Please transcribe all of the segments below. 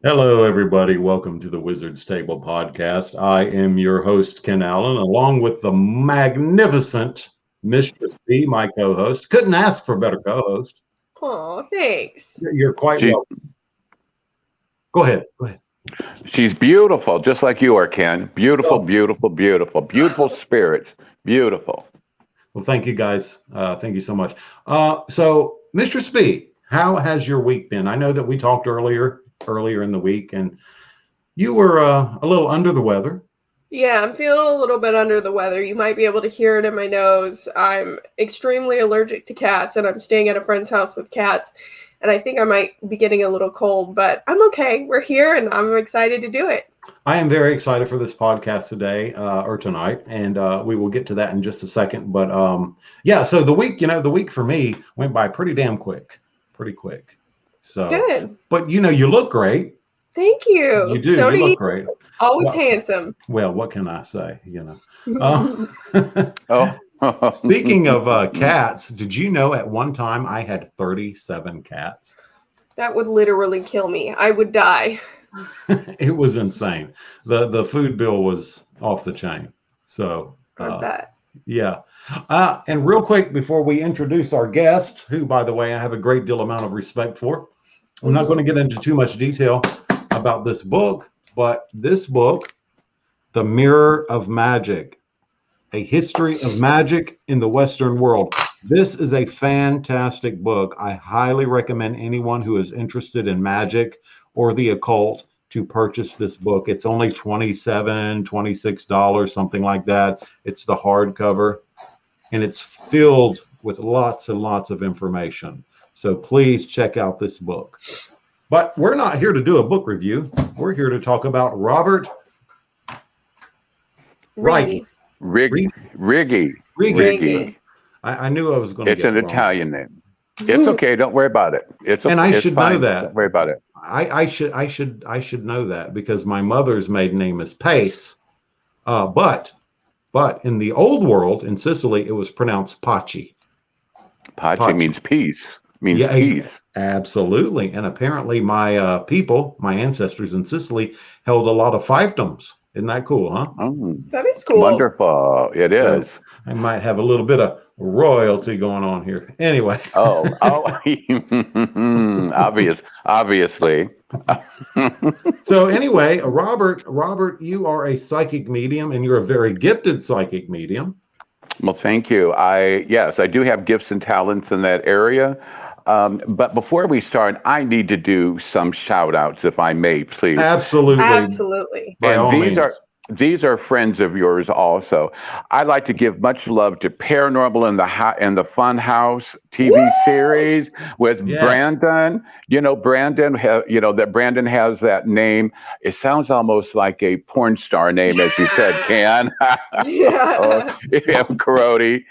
Hello, everybody. Welcome to the Wizard's Table podcast. I am your host, Ken Allen, along with the magnificent Mistress B, my co host. Couldn't ask for a better co host. Oh, thanks. You're quite She, welcome. Go ahead. Go ahead. she's beautiful, just like you are, Ken. Beautiful, Oh, beautiful, beautiful. Beautiful spirits. Beautiful. well, thank you guys. Thank you so much. So, Mistress B, how has your week been? I know that we talked earlier in the week, and you were a little under the weather. Yeah, I'm feeling a little bit under the weather. You might be able to hear it in my nose. I'm extremely allergic to cats, and I'm staying at a friend's house with cats. And I think I might be getting a little cold, but I'm okay. We're here, and I'm excited to do it. I am very excited for this podcast today or tonight, and we will get to that in just a second. But yeah, so the week for me went by pretty damn quick, pretty quick. So, Good. but you look great. Thank You you. do. So You do you. look great. Always Well, handsome. well, what can I say? Oh. Speaking of cats, did you know at one time I had 37 cats? That would literally kill me. I would die. It was insane. The food bill was off the chain. So I bet. yeah. And real quick before we introduce our guest, who by the way I have a great deal amount of respect for, I'm not going to Mhm. get into too much detail about this book, but this book, The Mirror of Magic, A History of Magic in the Western World. This is a fantastic book. I highly recommend anyone who is interested in magic or the occult to purchase this book. It's only $26, something like that. It's the hardcover, and it's filled with lots and lots of information. So please check out this book. But we're not here to do a book review. We're here to talk about Robert Righi. Righi. Rig, Riggy. Righi. Riggy. Righi. I knew I was going to It's get an it wrong. Italian name. It's okay. Don't worry about it. And I It's should know fine. Don't that. worry about it. I should know that because my mother's maiden name is Pace. But in the old world in Sicily, it was pronounced Paci. Pace Paci. means peace. Means Yeah, peace. absolutely. And apparently, my my ancestors in Sicily, held a lot of fiefdoms. Isn't that cool, huh? Oh, That is cool. wonderful. It is. So I might have a little bit of royalty going on here. Anyway. Oh. Obviously. So anyway, Robert, you are a psychic medium, and you're a very gifted psychic medium. Well, thank you. Yes, I do have gifts and talents in that area. But before we start, I need to do some shout outs, if I may, please. Absolutely, Absolutely. by And all means. these are friends of yours also. I'd like to give much love to Paranormal in the Fun House TV Woo! series with Yes, Brandon. That Brandon has that name. It sounds almost like a porn star name, as you said, Can. Oh, Yeah. Karoti,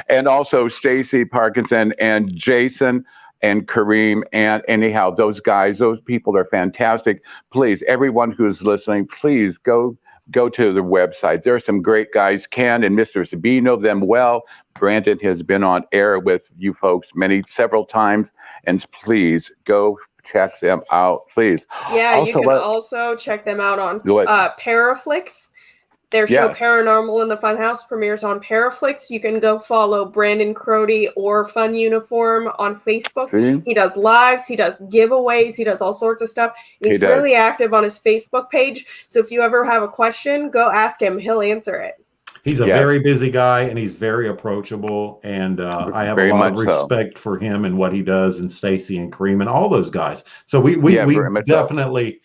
and also Stacy Parkinson and Jason and Kareem. And anyhow, those guys, those people are fantastic. Please, everyone who's listening, please go to the website. There are some great guys. Ken and Mr. B know them well. Brandon has been on air with you folks several times, and please go check them out. Please. Yeah, you Also, can also check them out on go ahead. Paraflix. Their show Yes. Paranormal in the Funhouse premieres on Paraflix. You can go follow Brandon Crody or Fun Uniform on Facebook. See, He does lives, he does giveaways, he does all sorts of stuff. And he he's does. really active on his Facebook page. So if you ever have a question, go ask him. He'll answer it. he's a Yes, very busy guy, and he's very approachable. And I have a very lot of much so. respect for him and what he does, and Stacy and Kareem and all those guys. So we we Yeah, we very much so. definitely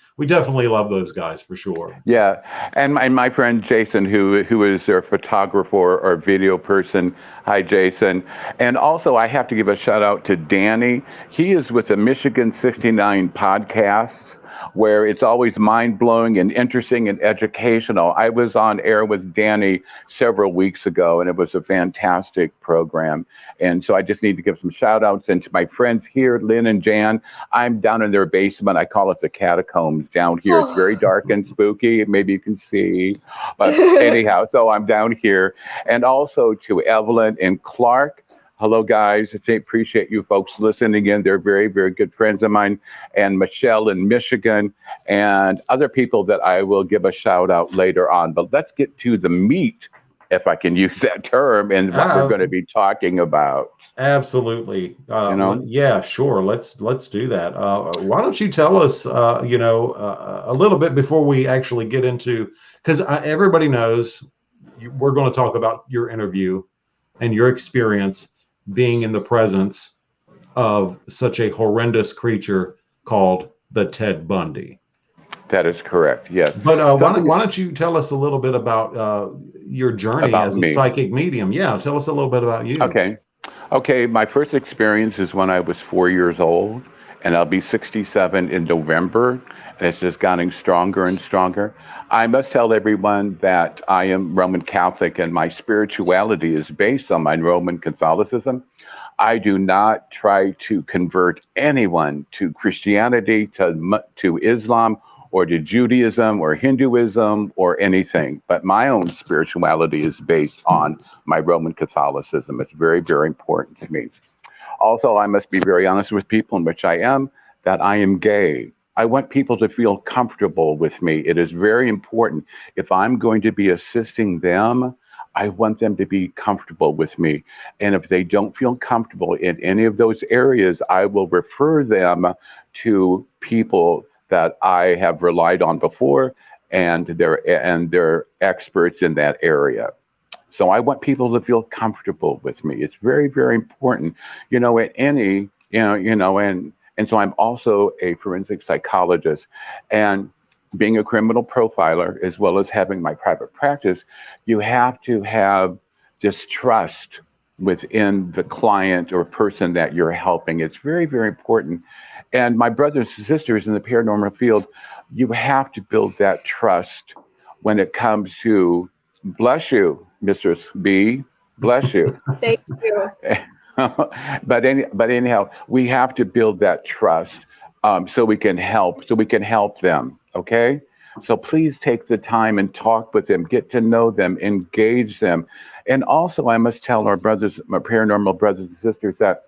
love those guys for sure. Yeah, and my friend Jason, who is their photographer or video person. Hi, Jason. And also, I have to give a shout out to Danny. He is with the Michigan 69 podcasts, where it's always mind blowing and interesting and educational. I was on air with Danny several weeks ago, and it was a fantastic program. And so I just need to give some shout outs. And to my friends here, Lynn and Jan, I'm down in their basement. I call it the catacombs down here. It's very Oh. dark and spooky. Maybe you can see. But anyhow, so I'm down here. And also to Evelyn and Clark. Hello, guys. I appreciate you folks listening in. They're very, very good friends of mine, and Michelle in Michigan, and other people that I will give a shout out later on. But let's get to the meat, if I can use that term, and what we're Uh, going to be talking about. Absolutely. You know, Yeah, sure. Let's do that. Why don't you tell us, a little bit before we actually get into, because everybody knows we're going to talk about your interview and your experience being in the presence of such a horrendous creature called the Ted Bundy. that is correct. Yes. But Something why don't you tell us a little bit about your journey about as a me. psychic medium? Yeah, tell us a little bit about you. Okay. Okay. My first experience is when I was 4 years old, and I'll be 67 in November, and it's just gotten stronger and stronger. I must tell everyone that I am Roman Catholic, and my spirituality is based on my Roman Catholicism. I do not try to convert anyone to Christianity, to Islam, or to Judaism, or Hinduism, or anything. But my own spirituality is based on my Roman Catholicism. It's very, very important to me. Also, I must be very honest with people, in which I am, that I am gay. I want people to feel comfortable with me. It is very important. If I'm going to be assisting them, I want them to be comfortable with me. And if they don't feel comfortable in any of those areas, I will refer them to people that I have relied on before, and they're experts in that area. So I want people to feel comfortable with me. It's very, very important. At any, and so I'm also a forensic psychologist, and being a criminal profiler, as well as having my private practice, you have to have this trust within the client or person that you're helping. It's very, very important. And my brothers and sisters in the paranormal field, you have to build that trust when it comes to, bless you, Mistress B, bless you. Thank you. But anyhow, we have to build that trust, so we can help them. Okay, so please take the time and talk with them, get to know them, engage them. And also, I must tell our brothers, my paranormal brothers and sisters, that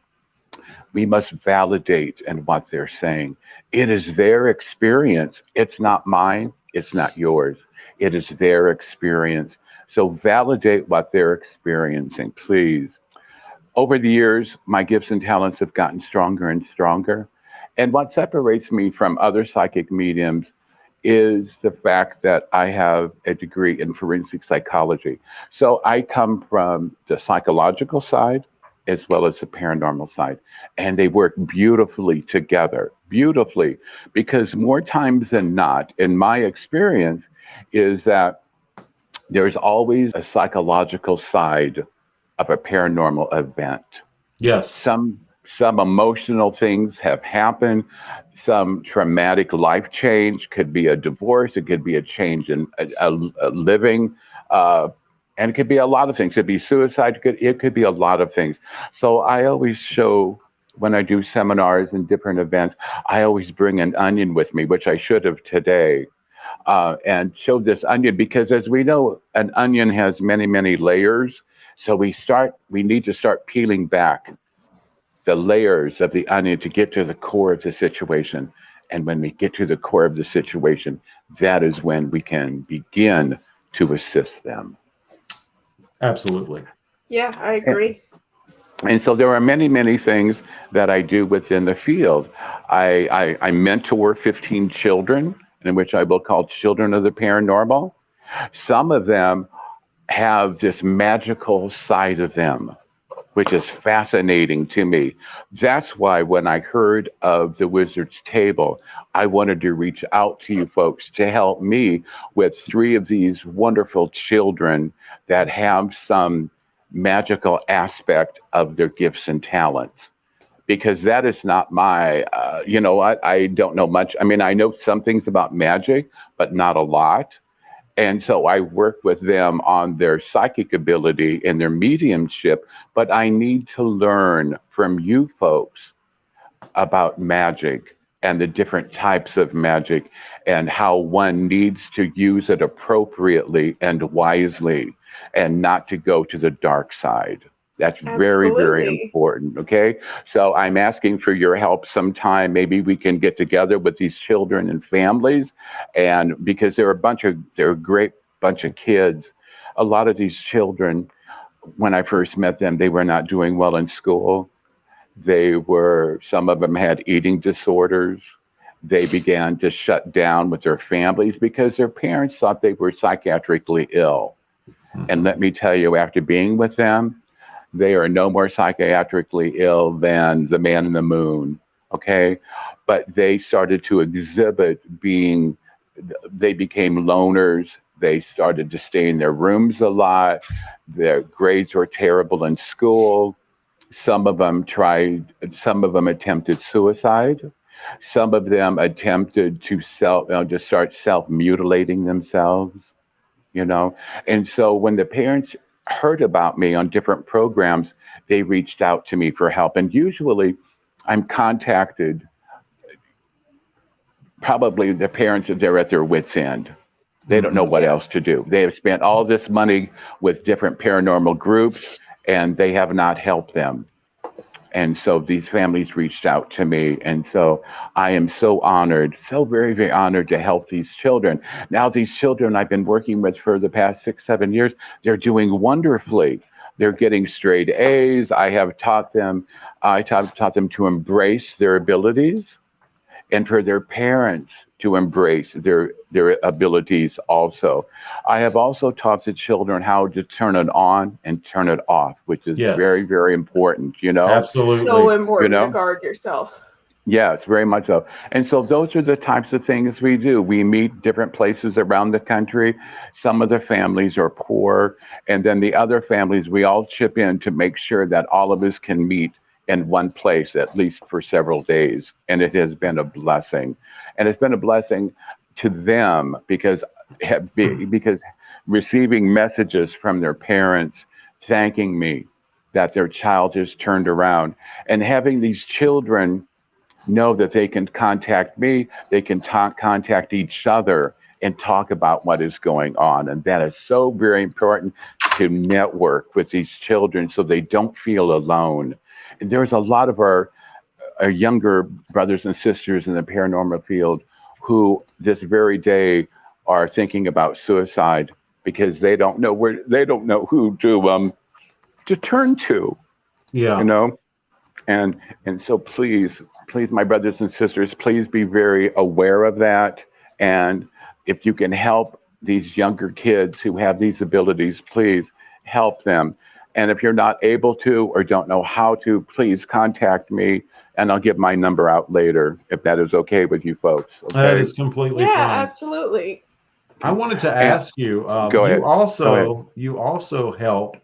we must validate in what they're saying. It is their experience. It's not mine. It's not yours. It is their experience. So validate what they're experiencing, please. Over the years, my gifts and talents have gotten stronger and stronger. And what separates me from other psychic mediums is the fact that I have a degree in forensic psychology. So I come from the psychological side as well as the paranormal side. And they work beautifully together, beautifully, because more times than not, in my experience, is that there's always a psychological side of a paranormal event. Yes. Some emotional things have happened. Some traumatic life change, could be a divorce. It could be a change in a living, and it could be a lot of things. It could be suicide. It could be a lot of things. So I always show, when I do seminars and different events, I always bring an onion with me, which I should have today, and show this onion, because as we know, an onion has many, many layers. So we need to start peeling back the layers of the onion to get to the core of the situation. And when we get to the core of the situation, that is when we can begin to assist them. Absolutely. Yeah, I And, agree. and so there are many, many things that I do within the field. I mentor 15 children, in which I will call children of the paranormal. Some of them have this magical side of them, which is fascinating to me. That's why when I heard of the Wizard's Table, I wanted to reach out to you folks to help me with three of these wonderful children that have some magical aspect of their gifts and talents. Because that is not my, I don't know much. I mean, I know some things about magic, but not a lot. And so I work with them on their psychic ability and their mediumship, but I need to learn from you folks about magic and the different types of magic, and how one needs to use it appropriately and wisely, and not to go to the dark side. That's very, very Absolutely. important. Okay. So I'm asking for your help sometime. Maybe we can get together with these children and families. And because they're a great bunch of kids. A lot of these children, when I first met them, they were not doing well in school. Some of them had eating disorders. They began to shut down with their families because their parents thought they were psychiatrically ill. And Mhm. let me tell you, after being with them, they are no more psychiatrically ill than the man in the moon. Okay. But they started to they became loners. They started to stay in their rooms a lot. Their grades were terrible in school. Some of them attempted suicide. Some of them attempted to start self mutilating themselves, you know. And so when the parents heard about me on different programs, they reached out to me for help. And usually I'm contacted, probably the parents, if they're at their wits' end. They don't know Mhm. what Yeah. else to do. They have spent all this money with different paranormal groups and they have not helped them. And so these families reached out to me. And so I am so honored, so very, very honored to help these children. Now, these children I've been working with for the past 6, 7 years, they're doing wonderfully. They're getting straight A's. I taught them to embrace their abilities and for their parents to embrace their abilities also. I have also taught the children how to turn it on and turn it off, which is very, Yes, very important, you know? So absolutely. You important to know? guard yourself. Yes, very much so. And so those are the types of things we do. We meet different places around the country. Some of the families are poor, and then the other families, we all chip in to make sure that all of us can meet in one place at least for several days. And it has been a blessing. And it's been a blessing to them because receiving messages from their parents thanking me that their child has turned around and having these children know that they can contact me, they can contact each other and talk about what is going on. And that is so very important to network with these children so they don't feel alone. And there's a lot of our younger brothers and sisters in the paranormal field who this very day are thinking about suicide because they don't know who to turn to, you Yeah. know. And so please, my brothers and sisters, please be very aware of that. And if you can help these younger kids who have these abilities, please help them. And if you're not able to or don't know how to, please contact me and I'll give my number out later if that is okay with you folks. That Okay. is completely Yeah, fine. absolutely. I wanted to And ask you, go ahead. Go ahead. you also help,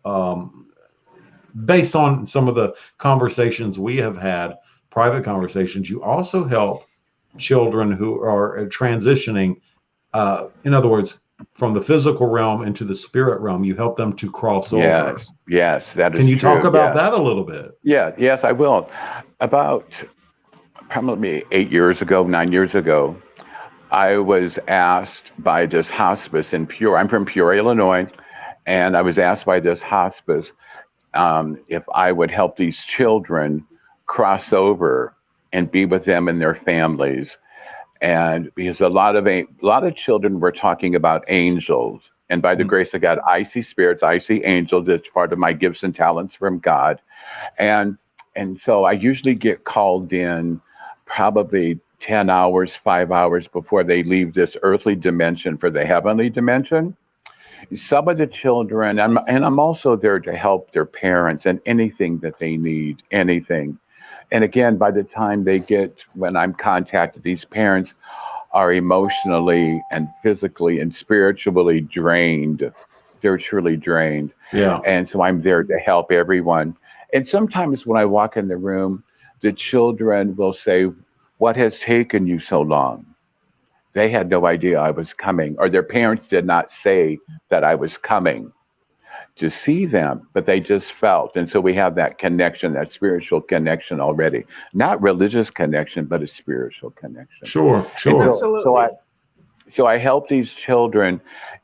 based on some of the conversations we have had, private conversations, you also help children who are transitioning, in other words, from the physical realm into the spirit realm. You help them to cross Yes. over. Yes, that Can is you talk true. about Yeah. that a little bit? Yeah. Yes, I will. About probably 8 years ago, 9 years ago, I was asked by this hospice in Peoria. I'm from Peoria, Illinois, and I was asked by this hospice if I would help these children cross over and be with them and their families. And because a lot of children were talking about angels, and by the Mm. grace of God, I see spirits, I see angels. It's part of my gifts and talents from God. And and so I usually get called in probably 10 hours, 5 hours before they leave this earthly dimension for the heavenly dimension. Some of the children, and I'm also there to help their parents and anything that they need, anything. And again, by the time when I'm contacted, these parents are emotionally and physically and spiritually drained. They're truly drained. Yeah. And so I'm there to help everyone. And sometimes when I walk in the room, the children will say, "What has taken you so long?" They had no idea I was coming, or their parents did not say that I was coming to see them, but they just felt. And so we have that connection, that spiritual connection already. Not religious connection, but a spiritual connection. Sure. And Sure. so I Absolutely. So I help these children,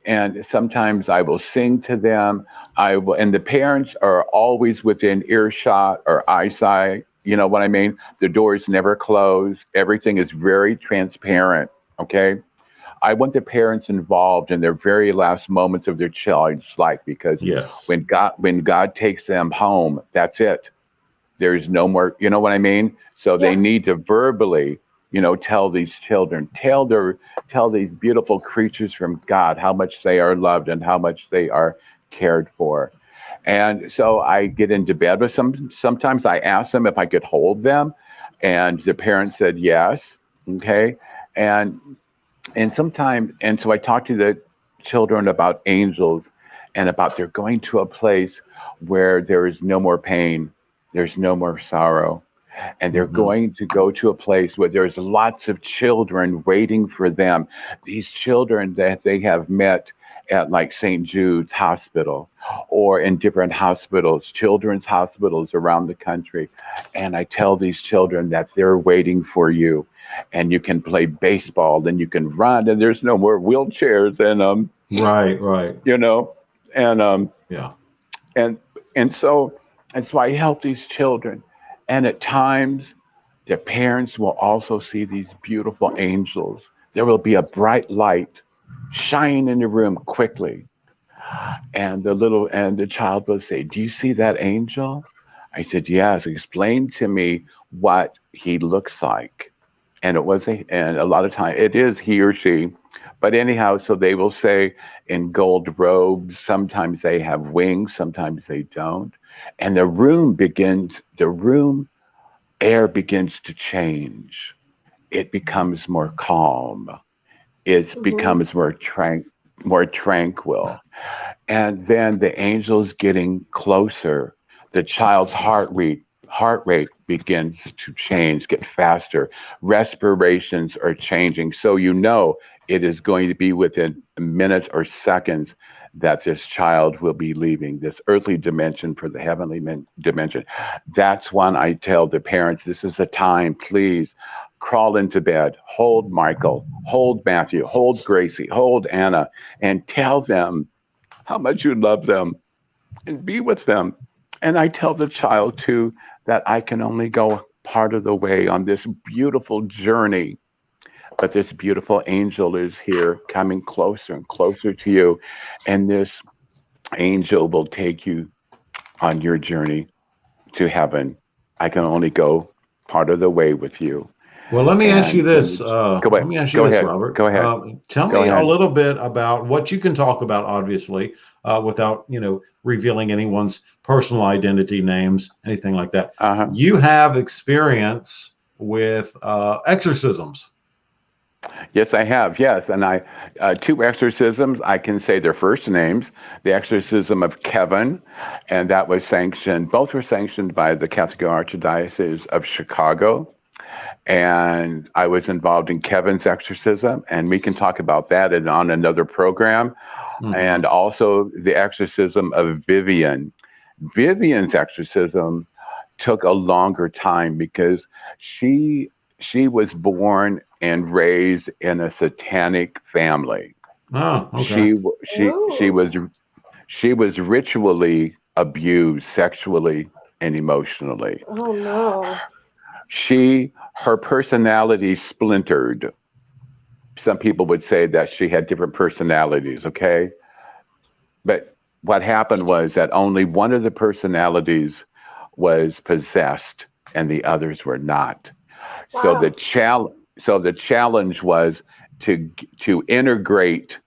and sometimes I will sing to them. I will, and the parents are always within earshot or eyesight. You know what I mean? The doors never close. Everything is very transparent. Okay. I want the parents involved in their very last moments of their child's life, because Yes. when God takes them home, that's it. There's no more, you know what I mean? So they Yeah. need to verbally, tell these children, tell these beautiful creatures from God how much they are loved and how much they are cared for. And so I get into bed with some. Sometimes I ask them if I could hold them, and the parents said yes. Okay, and and so I talk to the children about angels, and about they're going to a place where there is no more pain, there's no more sorrow, and they're Hmm. going to go to a place where there's lots of children waiting for them. These children that they have met at like St. Jude's Hospital, or in different hospitals, children's hospitals around the country. And I tell these children that they're waiting for you, and you can play baseball and you can run, and there's no more wheelchairs, Right, right. you know, and Yeah. and and so I help these children, and at times the parents will also see these beautiful angels. There will be a bright light shine in the room quickly, and the child will say, "Do you see that angel?" I said, "Yes." Explain to me what he looks like. And a lot of time it is he or she. But anyhow, so they will say in gold robes. Sometimes they have wings, sometimes they don't. And the room air begins to change. It becomes more calm. It Hmm. becomes more tranquil. And then the angel's getting closer. The child's heart rate begins to change, get faster. Respirations are changing. So it is going to be within minutes or seconds that this child will be leaving this earthly dimension for the heavenly dimension. That's when I tell the parents, this is the time, please crawl into bed, hold Michael, hold Matthew, hold Gracie, hold Anna, and tell them how much you love them and be with them. And I tell the child too that I can only go part of the way on this beautiful journey, but this beautiful angel is here coming closer and closer to you. And this angel will take you on your journey to heaven. I can only go part of the way with you. Well, let me ask you And when this. you go Let ahead, me ask you go this, ahead, Robert. go ahead, Tell go me a ahead. little bit about what you can talk about, obviously, without revealing anyone's personal identity, names, anything like that. Uh-huh. You have experience with exorcisms. Yes, I have. Yes, and two exorcisms. I can say their first names. The exorcism of Kevin, and that was sanctioned. Both were sanctioned by the Catholic Archdiocese of Chicago, and I was involved in Kevin's exorcism, and we can talk about that on another program. Hmm. And also the exorcism of Vivian. Vivian's exorcism took a longer time because she she was born and raised in a satanic family. Oh, okay. Oh. She was ritually abused sexually and emotionally. Oh no. Her personality splintered. Some people would say that she had different personalities, okay? But what happened was that only one of the personalities was possessed and the others were not. So Wow. the challenge was to to integrate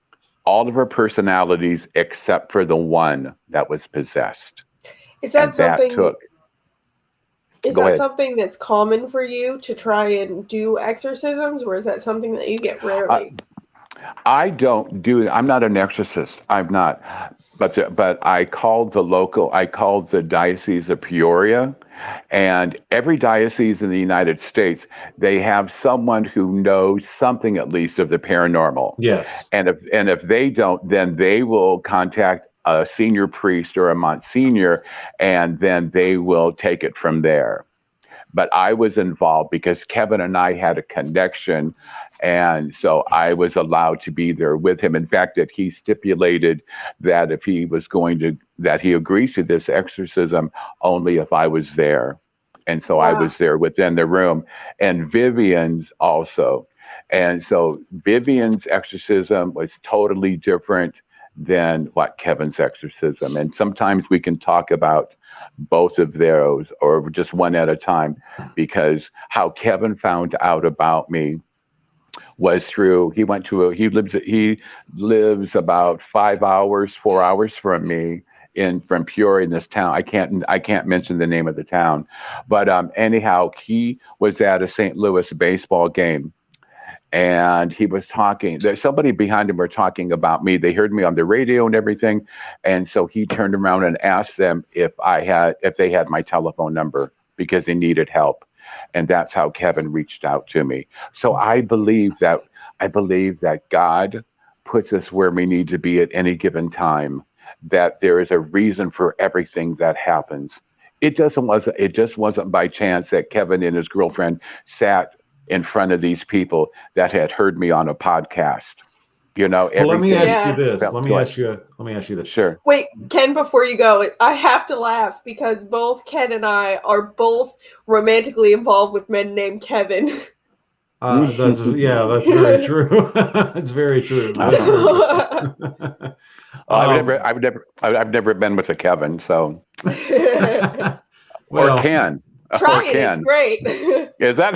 all of her personalities except for the one that was possessed. Is that And that something took is go that ahead. something that's common for you to try and do exorcisms, or is that something that you get Uh, rarely? I don't do. I'm not an exorcist. I'm not. But I called the Diocese of Peoria, and every diocese in the United States, they have someone who knows something at least of the paranormal. Yes. And if they don't, then they will contact a senior priest or a monsignor, and then they will take it from there. But I was involved because Kevin and I had a connection, And so I was allowed to be there with him. In fact, that he stipulated that if he was going to, that he agrees to this exorcism only if I was there. And so I was Wow. there within the room, and Vivian's also. And so Vivian's exorcism was totally different than what Kevin's exorcism. And sometimes we can talk about both of those or just one at a time, because how Kevin found out about me was through, he lives about 5 hours 4 hours from me, from Peoria, in this town. I can't mention the name of the town, but anyhow, he was at a St. Louis baseball game, and he was talking. There's somebody behind him were talking about me. They heard me on the radio and everything, and so he turned around and asked them if they had my telephone number because they needed help, and that's how Kevin reached out to me. So I believe that God puts us where we need to be at any given time. That there is a reason for everything that happens. It just wasn't by chance that Kevin and his girlfriend sat in front of these people that had heard me on a podcast. Well, let me Everything ask you Yeah. this. felt good. Let me ask you this. Sure. Wait, Ken, before you go, I have to laugh because both Ken and I are both romantically involved with men named Kevin. That's very true. It's very true. That's very true. Oh, I've never been with a Kevin, so or well, Ken, or Try it, it's Ken. great. Is that?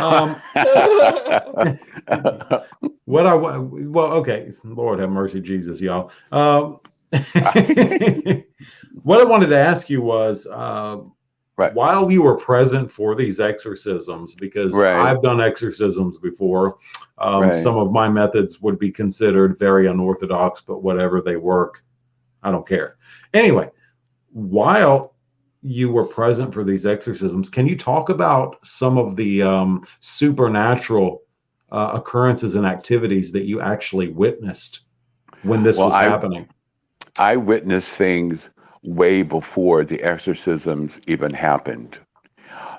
okay. Lord have mercy, Jesus, y'all. What I wanted to ask you was, Right. while you were present for these exorcisms, because Right. I've done exorcisms before, Right. some of my methods would be considered very unorthodox, but whatever, they work. I don't care. Anyway, while you were present for these exorcisms, can you talk about some of the supernatural occurrences and activities that you actually witnessed when this Well, was happening? I witnessed things way before the exorcisms even happened.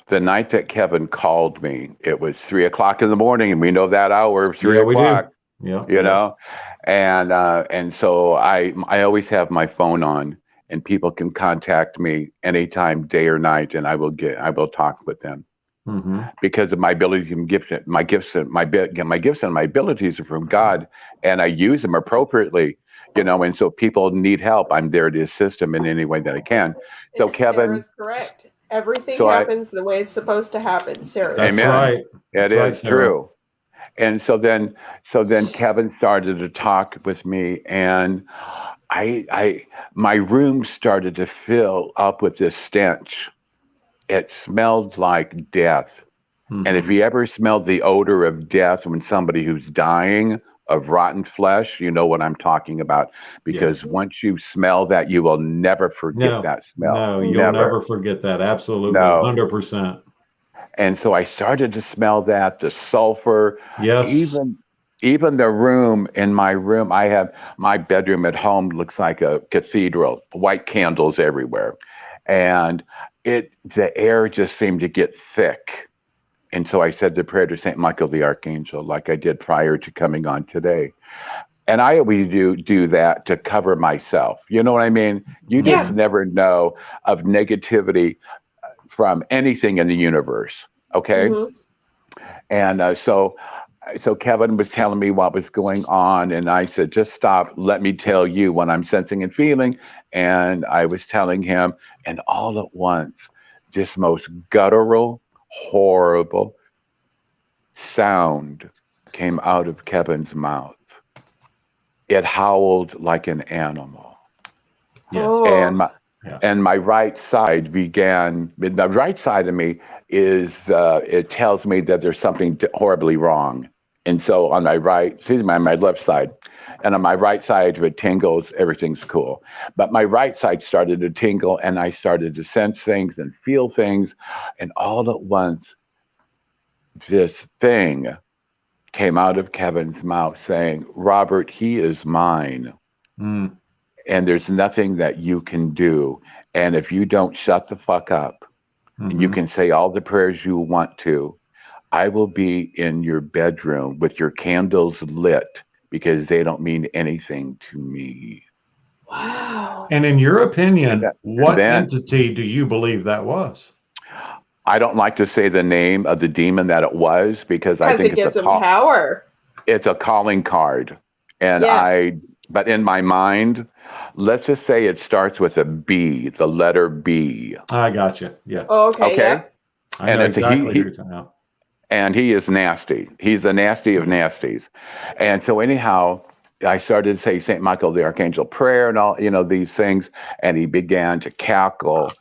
The night that Kevin called me, it was 3 o'clock in the morning, and we know that hour, three Yeah, we do. o'clock. Yeah. You know, and so I always have my phone on, and people can contact me anytime, day or night, and I will talk with them Mm-hmm. because of my ability and my gifts and my abilities are from God, and I use them appropriately. And so people need help. I'm there to assist them in any way that I can. So And Kevin, Sarah's correct. Everything so happens the way it's supposed to happen. Sarah's That's Amen. right. It That's right, is Sarah. true. And so then Kevin started to talk with me, and my room started to fill up with this stench. It smelled like death. And if Mm-hmm. you ever smelled the odor of death when somebody who's dying of rotten flesh, you know what I'm talking about. Because Yes. once you smell that, you will never forget No, that smell. no, you'll never forget that. Absolutely. No. 100%. And so I started to smell that, the sulfur, Yes. even the room. In my room, I have my bedroom at home looks like a cathedral, white candles everywhere. And the air just seemed to get thick. And so I said the prayer to St. Michael the Archangel, like I did prior to coming on today. And I always do that to cover myself. You know what I mean? You Yeah. just never know of negativity from anything in the universe. Okay. Mhm. And so Kevin was telling me what was going on, and I said, just stop. Let me tell you what I'm sensing and feeling. And I was telling him, and all at once, this most guttural, horrible sound came out of Kevin's mouth. It howled like an animal. Yes. Oh. And my right side began. The right side of me it tells me that there's something horribly wrong. And so on my my left side, and on my right side, if it tingles, everything's cool. But my right side started to tingle, and I started to sense things and feel things, and all at once, this thing came out of Kevin's mouth saying, "Robert, he is mine." Mm. And there's nothing that you can do. And if you don't shut the fuck up, and you Mhm. can say all the prayers you want to, I will be in your bedroom with your candles lit because they don't mean anything to me. Wow. And in your And, opinion, and what then entity do you believe that was? I don't like to say the name of the demon that it was because I Because think it gives them call. power. It's a calling card. And Yeah. but in my mind, let's just say it starts with a B, the letter B. I got you. Yeah, Oh, okay. Okay. Yep. I And know it's a exactly who you're talking about. and he is nasty. He's the nasty of nasties. And so anyhow, I started to say St. Michael the Archangel prayer and all, these things, and he began to cackle.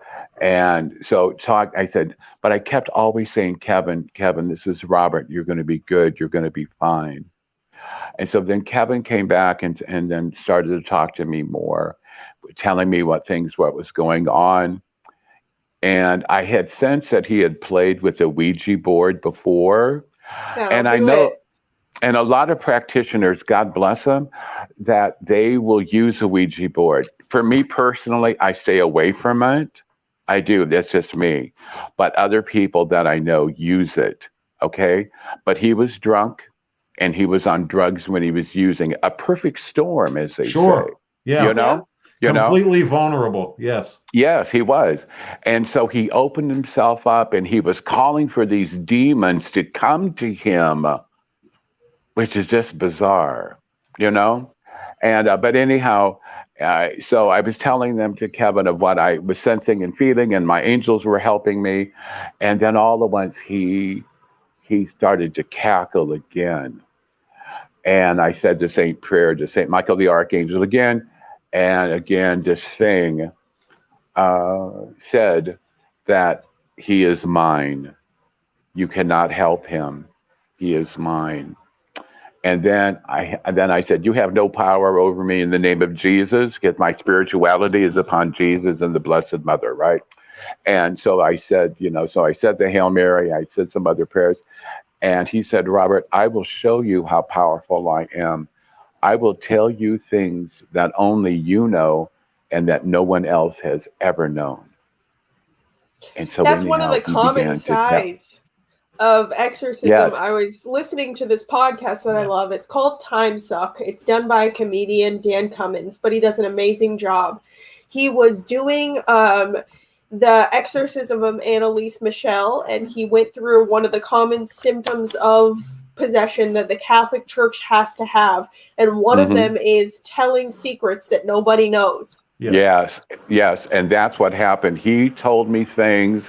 And so I said, but I kept always saying, Kevin, this is Robert. You're going to be good. You're going to be fine. And so then Kevin came back and then started to talk to me more, telling me what was going on. And I had sensed that he had played with a Ouija board before. That'll And I do know, it. and a lot of practitioners, God bless them, that they will use a Ouija board. For me personally, I stay away from it. I do. That's just me. But other people that I know use it. Okay. But he was drunk and he was on drugs when he was using it. A perfect storm, as they say. Sure. You Yeah. Yeah. know? You know? Completely vulnerable. Yes. Yes, he was. And so he opened himself up and he was calling for these demons to come to him, which is just bizarre, you know? And, but anyhow, so I was telling them to Kevin of what I was sensing and feeling, and my angels were helping me. And then all at once he started to cackle again. And I said the same prayer to St. Michael the Archangel again. And again, this thing uh, said that he is mine. You cannot help him. He is mine. And then I said, you have no power over me in the name of Jesus, because my spirituality is upon Jesus and the Blessed Mother, right? And so I said, so I said the Hail Mary, I said some other prayers, and he said, Robert, I will show you how powerful I am. I will tell you things that only you know and that no one else has ever known. And so That's one of anyhow, the he common began to tell. sides of exorcism. Yes. I was listening to this podcast that I love. It's called Time Suck. It's done by a comedian, Dan Cummins, but he does an amazing job. He was doing the exorcism of Annalise Michelle, and he went through one of the common symptoms of possession that the Catholic Church has to have. And one of Hmm. them is telling secrets that nobody knows. Yes. Yes, yes, and that's what happened. He told me things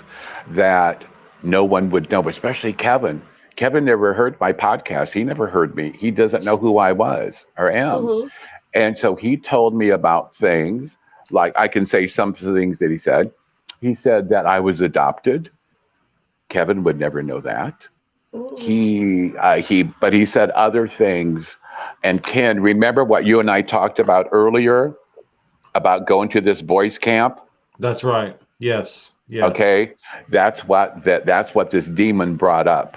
that no one would know, especially Kevin. Kevin never heard my podcast. He never heard me. He doesn't know who I was or am. Mm-hmm. And so he told me about things like I can say some of the things that he said. He said that I was adopted. Kevin would never know that. Mm-hmm. But he said other things. And Ken, remember what you and I talked about earlier about going to this boys camp? That's right. Yes. Yes. Okay, that's what this demon brought up,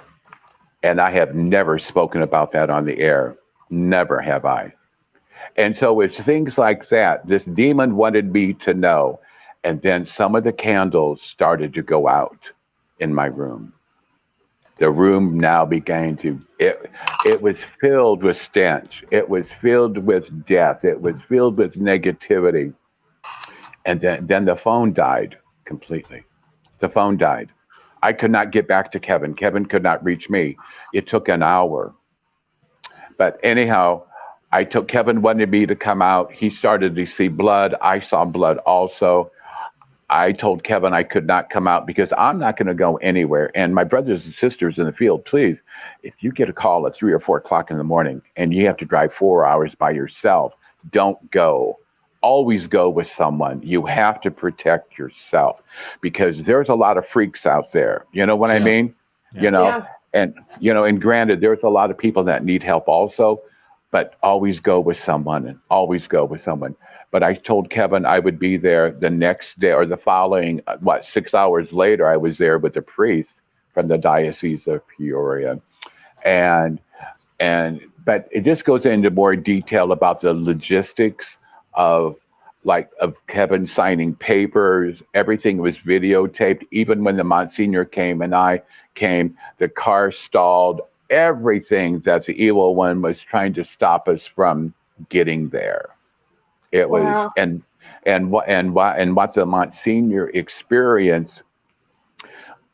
and I have never spoken about that on the air. Never have I. And so it's things like that. This demon wanted me to know, and then some of the candles started to go out in my room. The room now began to it was filled with stench. It was filled with death. It was filled with negativity. And then the phone died completely. The phone died. I could not get back to Kevin. Kevin could not reach me. It took an hour. But anyhow, I took Kevin wanted me to come out. He started to see blood. I saw blood also. I told Kevin I could not come out because I'm not going to go anywhere. And my brothers and sisters in the field, please, if you get a call at 3 or 4 o'clock in the morning and you have to drive 4 hours by yourself, don't go. Always go with someone. You have to protect yourself because there's a lot of freaks out there. You know what I Yeah. mean? Yeah. You know, Yeah. and granted, there's a lot of people that need help also, but always go with someone and always go with someone. But I told Kevin I would be there the next day or the following, 6 hours later, I was there with a priest from the Diocese of Peoria. And, but it just goes into more detail about the logistics of like of Kevin signing papers. Everything was videotaped. Even when the Monsignor came and I came, the car stalled. Everything that the evil one was trying to stop us from getting there. It was Wow. and what the Monsignor experienced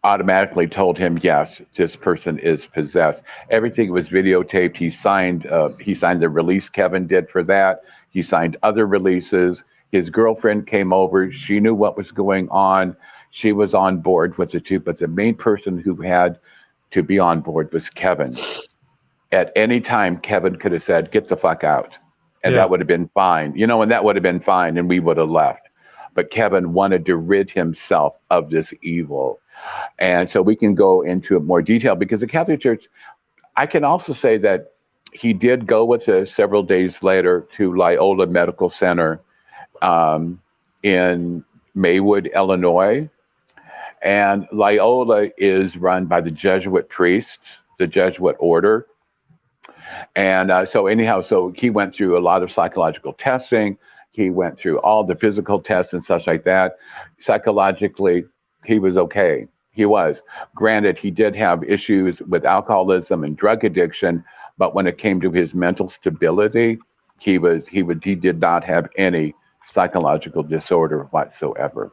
automatically told him, yes, this person is possessed. Everything was videotaped. He signed the release Kevin did for that. He signed other releases. His girlfriend came over. She knew what was going on. She was on board with the two, but the main person who had to be on board was Kevin. At any time, Kevin could have said, "Get the fuck out," and Yeah. that would have been fine. And that would have been fine, and we would have left. But Kevin wanted to rid himself of this evil. And so we can go into more detail because the Catholic Church, I can also say that he did go with us several days later to Loyola Medical Center in Maywood, Illinois. And Loyola is run by the Jesuit priests, the Jesuit order. And so he went through a lot of psychological testing. He went through all the physical tests and such like that. Psychologically, he was okay. He was. Granted, he did have issues with alcoholism and drug addiction, but when it came to his mental stability, he did not have any psychological disorder whatsoever.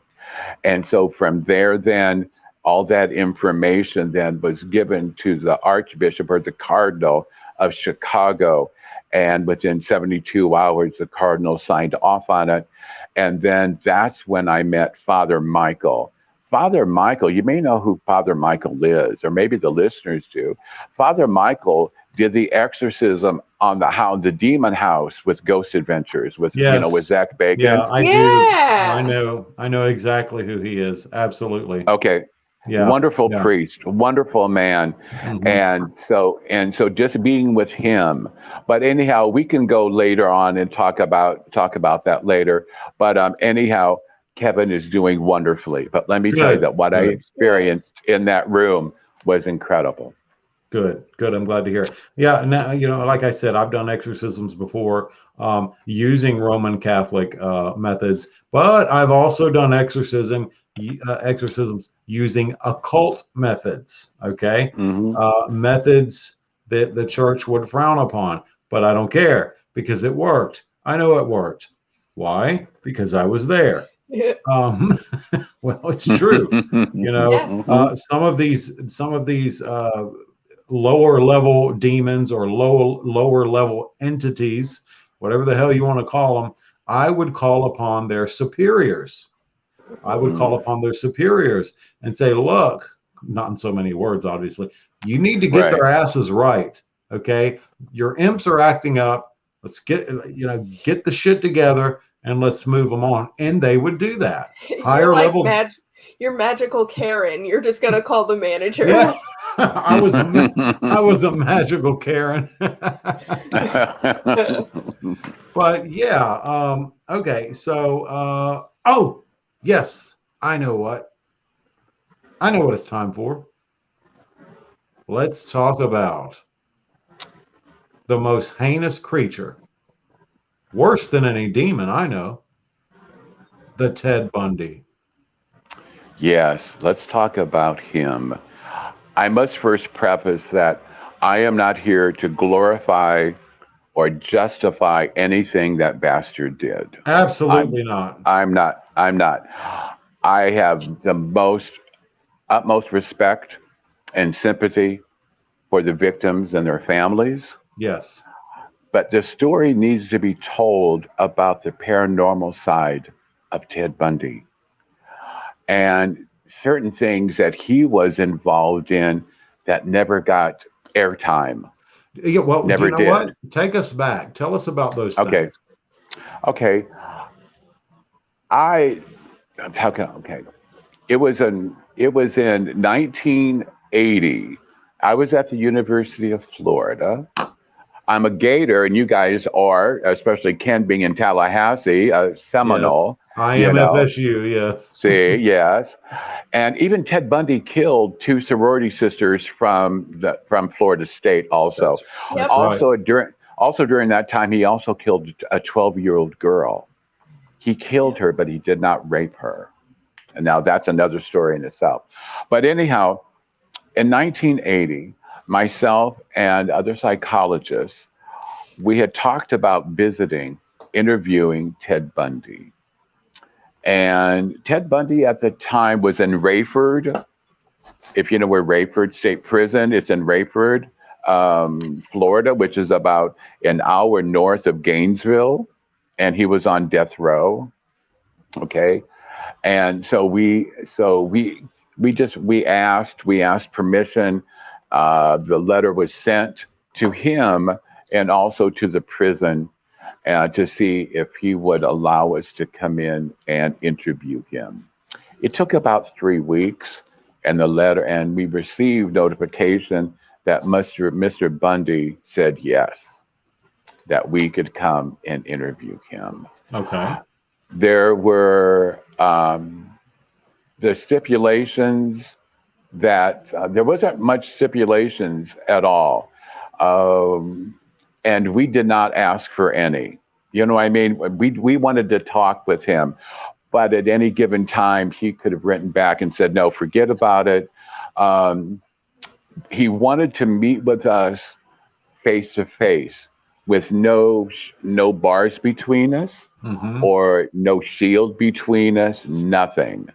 And so from there, then all that information then was given to the Archbishop or the Cardinal of Chicago. And within 72 hours, the Cardinal signed off on it. And then that's when I met Father Michael. Father Michael, you may know who Father Michael is, or maybe the listeners do. Father Michael did the exorcism on the demon house with Ghost Adventures with Yes. with Zach Bacon. Yeah, I do. Yeah. I know exactly who he is. Absolutely. Okay. Yeah. Wonderful Yeah. priest, wonderful man. Mhm. And so just being with him. But anyhow, we can go later on and talk about that later. But anyhow, Kevin is doing wonderfully. But let me tell you Good. that what I Good. experienced in that room was incredible. Good. Good. I'm glad to hear it. Yeah. Now, like I said, I've done exorcisms before using Roman Catholic methods, but I've also done exorcisms using occult methods. Okay. Hmm. Methods that the church would frown upon, but I don't care because it worked. I know it worked. Why? Because I was there. Um, well, it's true. Yeah. Some of these lower level demons or lower level entities, whatever the hell you want to call them, I would call upon their superiors. I would call upon their superiors and say, look, not in so many words, obviously, you need to get Right. their asses right. Okay. Your imps are acting up. Let's get the shit together and let's move them on. And they would do that. You're Higher like level. you're magical Karen. You're just gonna call the manager. Yeah. I was a magical Karen. But yeah, okay. So oh yes, I know what it's time for. Let's talk about the most heinous creature, worse than any demon I know, the Ted Bundy. Yes, let's talk about him. I must first preface that I am not here to glorify or justify anything that bastard did. I'm Absolutely not. I'm not. I'm not. I have the utmost respect and sympathy for the victims and their families, Yes. but the story needs to be told about the paranormal side of Ted Bundy and certain things that he was involved in that never got airtime. Yeah, well, Never you know what? did. Take us back. Tell us about those Okay. things. Okay. I how can okay. It was in 1980. I was at the University of Florida. I'm a Gator, and you guys are, especially Ken being in Tallahassee, a Yes. Seminole. I You am know, FSU, yes. see, yes, and even Ted Bundy killed two sorority sisters from Florida State. Also, That's Yep. right. also during that time, he also killed a 12-year-old girl. He killed her, but he did not rape her. And now that's another story in itself. But anyhow, in 1980, myself and other psychologists, we had talked about interviewing Ted Bundy. And Ted Bundy at the time was in Rayford. If you know where Rayford State Prison, it's in Rayford, Florida, which is about an hour north of Gainesville. And he was on death row. Okay. And we asked permission. The letter was sent to him and also to the prison to see if he would allow us to come in and interview him. It took about 3 weeks, and we received notification that Mr. Bundy said yes, that we could come and interview him. Okay. There were the stipulations that there wasn't much stipulations at all. And we did not ask for any. You know what I mean? We wanted to talk with him, but at any given time, he could have written back and said, no, forget about it. He wanted to meet with us face to face with no bars between us or no shield between us, nothing.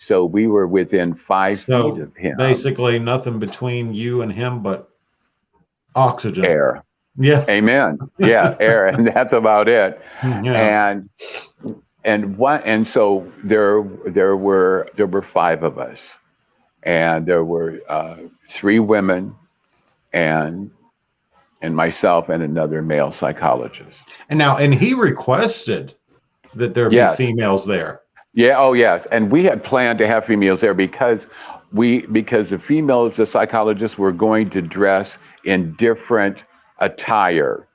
So we were within 5 feet of him. Basically nothing between you and him but oxygen. Air. Yeah. Amen. Yeah, air, and that's about it. Yeah. And so there were 5 of us, and there were 3 women, and myself and another male psychologist. And he requested that there be females there. Yeah. Oh, yes. And we had planned to have females there because the females, the psychologists, were going to dress in different attire.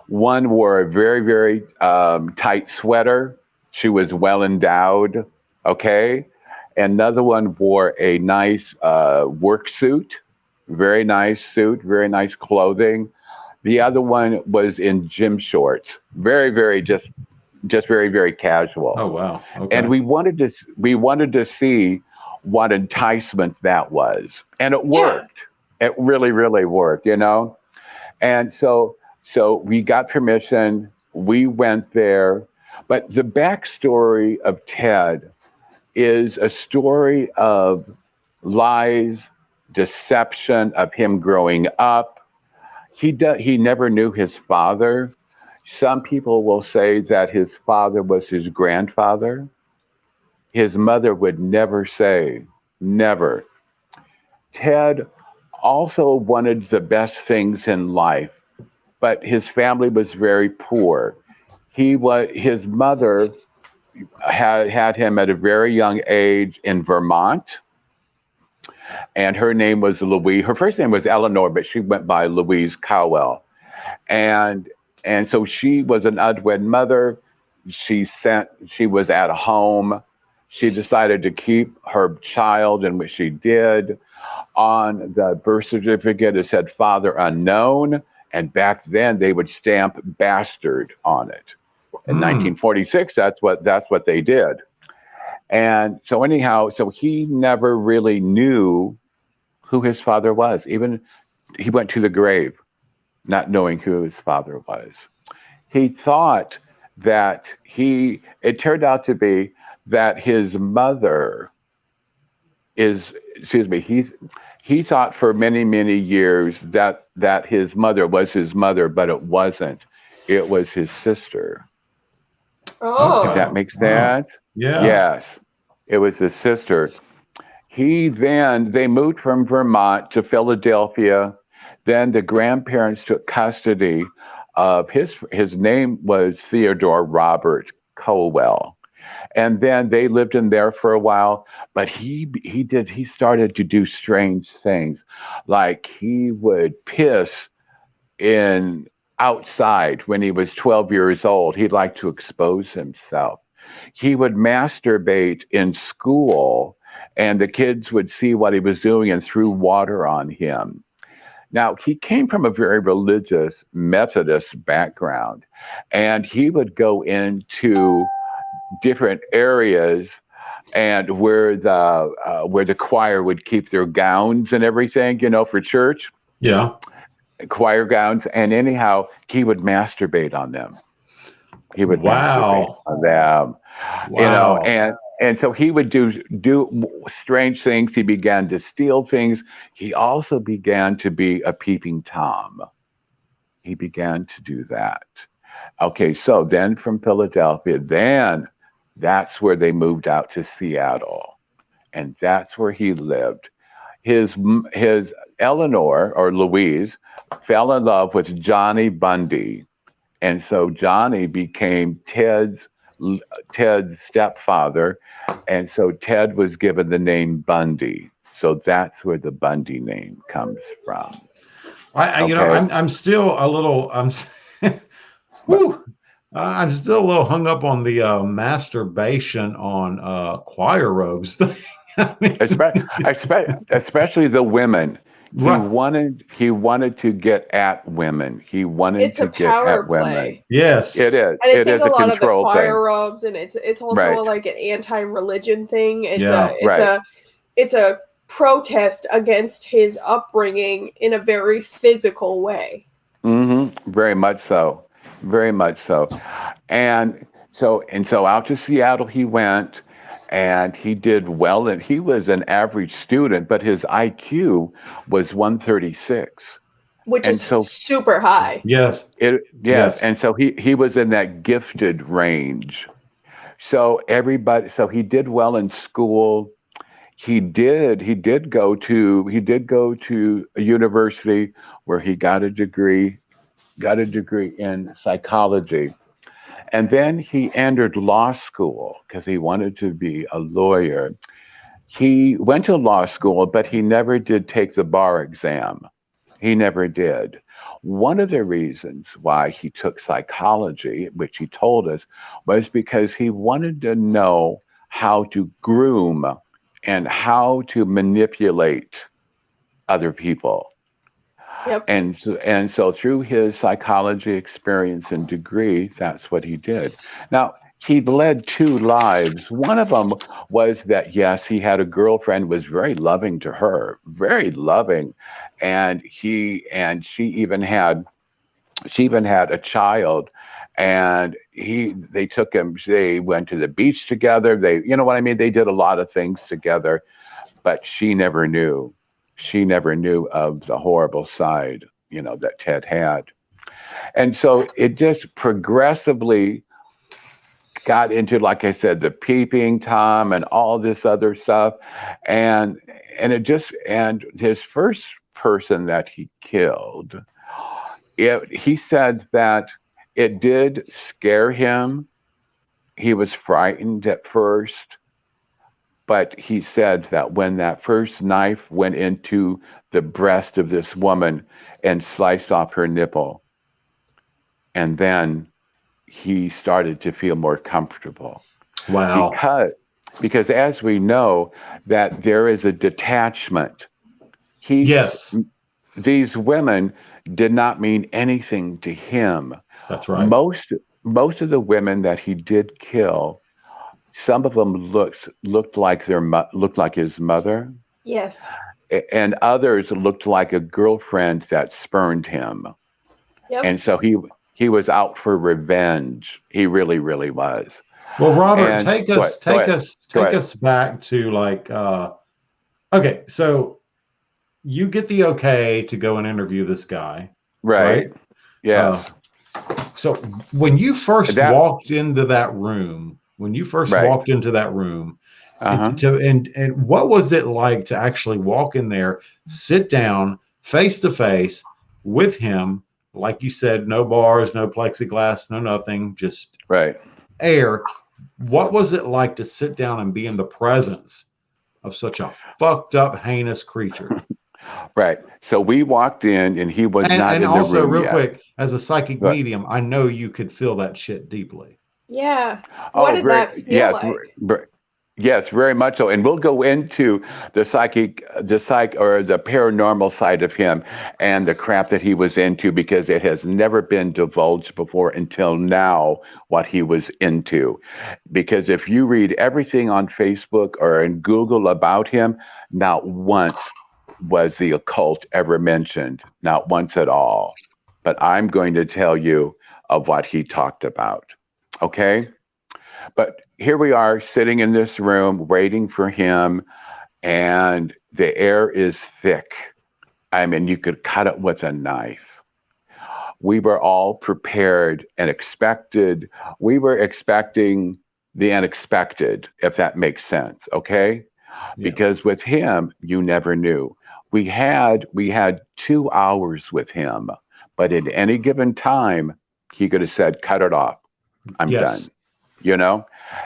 One wore a very, very tight sweater. She was well endowed. Okay. Another one wore a nice work suit, very nice suit, very nice clothing. The other one was in gym shorts, very, very just very, very casual. Oh, wow. Okay. And we wanted to see what enticement that was. And it worked. Yeah. It really, really worked, you know? And so we got permission. We went there. But the backstory of Ted is a story of lies, deception, of him growing up. He never knew his father. Some people will say that his father was his grandfather. His mother would never say, never. Ted also wanted the best things in life, but his family was very poor. His mother had him at a very young age in Vermont, and her name was Louise. Her first name was Eleanor, but she went by Louise Cowell. And so she was an unwed mother. She was at home. She decided to keep her child, and what she did, on the birth certificate, it said father unknown. And back then they would stamp bastard on it. In 1946, that's what they did. And so anyhow, so he never really knew who his father was. Even he went to the grave not knowing who his father was. He thought that it turned out to be that his mother he thought for many, many years that his mother was his mother, but it wasn't. It was his sister. Oh. If that makes sense? Yeah. Yes, it was his sister. They moved from Vermont to Philadelphia. Then the grandparents took custody of his name was Theodore Robert Colwell. And then they lived in there for a while, but he started to do strange things. Like he would piss outside when he was 12 years old. He'd like to expose himself. He would masturbate in school, and the kids would see what he was doing and threw water on him. Now, he came from a very religious Methodist background, and he would go into different areas, and where the choir would keep their gowns and everything, for church, Yeah. choir gowns. And anyhow, he would masturbate on them. He would masturbate Wow. on them, Wow. and so he would do strange things. He began to steal things. He also began to be a peeping Tom. He began to do that. Okay, so then from Philadelphia, then that's where they moved out to Seattle, and that's where he lived. His Eleanor, or Louise, fell in love with Johnny Bundy, and so Johnny became Ted's stepfather, and so Ted was given the name Bundy. So that's where the Bundy name comes from. Okay. I'm still a little, whew, I'm still a little hung up on the masturbation on choir robes thing. I mean, Especially the women. right. He wanted to get at women. He wanted It's a to get power at women. play. Yes. It is. And I It think is a a lot of the control choir thing. robes, and it's also Right. like an anti-religion thing. Yeah. It's a protest against his upbringing in a very physical way. Very much so. Very much so. And so out to Seattle he went, and he did well, and he was an average student, but his IQ was 136. Which And is so super high. Yes. yes, Yes. and so he was in that gifted range. So he did well in school. He did go to a university where he got a degree in psychology. And then he entered law school because he wanted to be a lawyer. He went to law school, but he never did take the bar exam. He never did. One of the reasons why he took psychology, which he told us, was because he wanted to know how to groom and how to manipulate other people. Yep. And so through his psychology experience and degree, that's what he did. Now, he led two lives. One of them was that, yes, he had a girlfriend, was very loving to her, very loving. And she even had a child. And they went to the beach together. You know what I mean? They did a lot of things together, but she never knew. She never knew of the horrible side, that Ted had. And so it just progressively got into, like I said, the peeping Tom and all this other stuff. And his first person that he killed, he said that it did scare him. He was frightened at first. But he said that when that first knife went into the breast of this woman and sliced off her nipple, and then he started to feel more comfortable. Wow. Because as we know, that there is a detachment. Yes. These women did not mean anything to him. That's right. Most of the women that he did kill, some of them looked like his mother. Yes. And others looked like a girlfriend that spurned him. Yep. And so he was out for revenge. He really, really was. Well, Robert, And take go us ahead. back to okay, so you get the okay to go and interview this guy, Right. Yes. So when you first That walked into that room, and what was it like to actually walk in there, sit down face to face with him? Like you said, no bars, no plexiglass, no nothing, just right. air. What was it like to sit down and be in the presence of such a fucked up, heinous creature? Right. So we walked in, and he was not in the room. And also, real yet. quick, as a psychic medium, I know you could feel that shit deeply. Yeah. What did that feel like? Yes, very much so. And we'll go into the paranormal side of him and the crap that he was into, because it has never been divulged before until now what he was into. Because if you read everything on Facebook or in Google about him, not once was the occult ever mentioned, not once at all. But I'm going to tell you of what he talked about. Okay? But here we are sitting in this room waiting for him, and the air is thick. I mean, you could cut it with a knife. We were all prepared and expected. We were expecting the unexpected, if that makes sense. Okay. Yeah. Because with him, you never knew. We had 2 hours with him, but at any given time, he could have said, "Cut it off. I'm Yes. done." You know?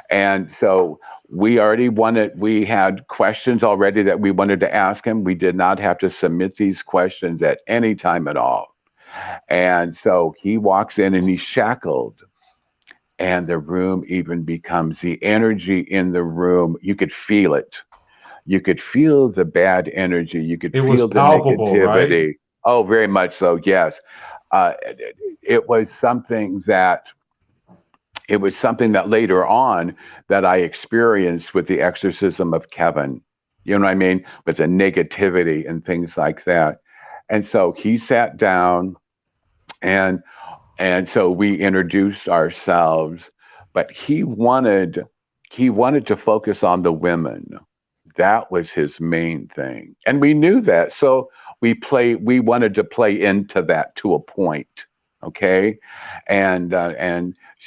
And so we had questions already that we wanted to ask him. We did not have to submit these questions at any time at all. And so he walks in and he's shackled, and the room even becomes the energy in the room. You could feel it. You could feel the bad energy. You could It was feel the palpable, right? negativity. Oh, very much so. Yes. It was something that later on that I experienced with the exorcism of Kevin. You know what I mean? With the negativity and things like that. And so he sat down, and so we introduced ourselves, but he wanted to focus on the women. That was his main thing. And we knew that. So we wanted to play into that to a point. Okay. And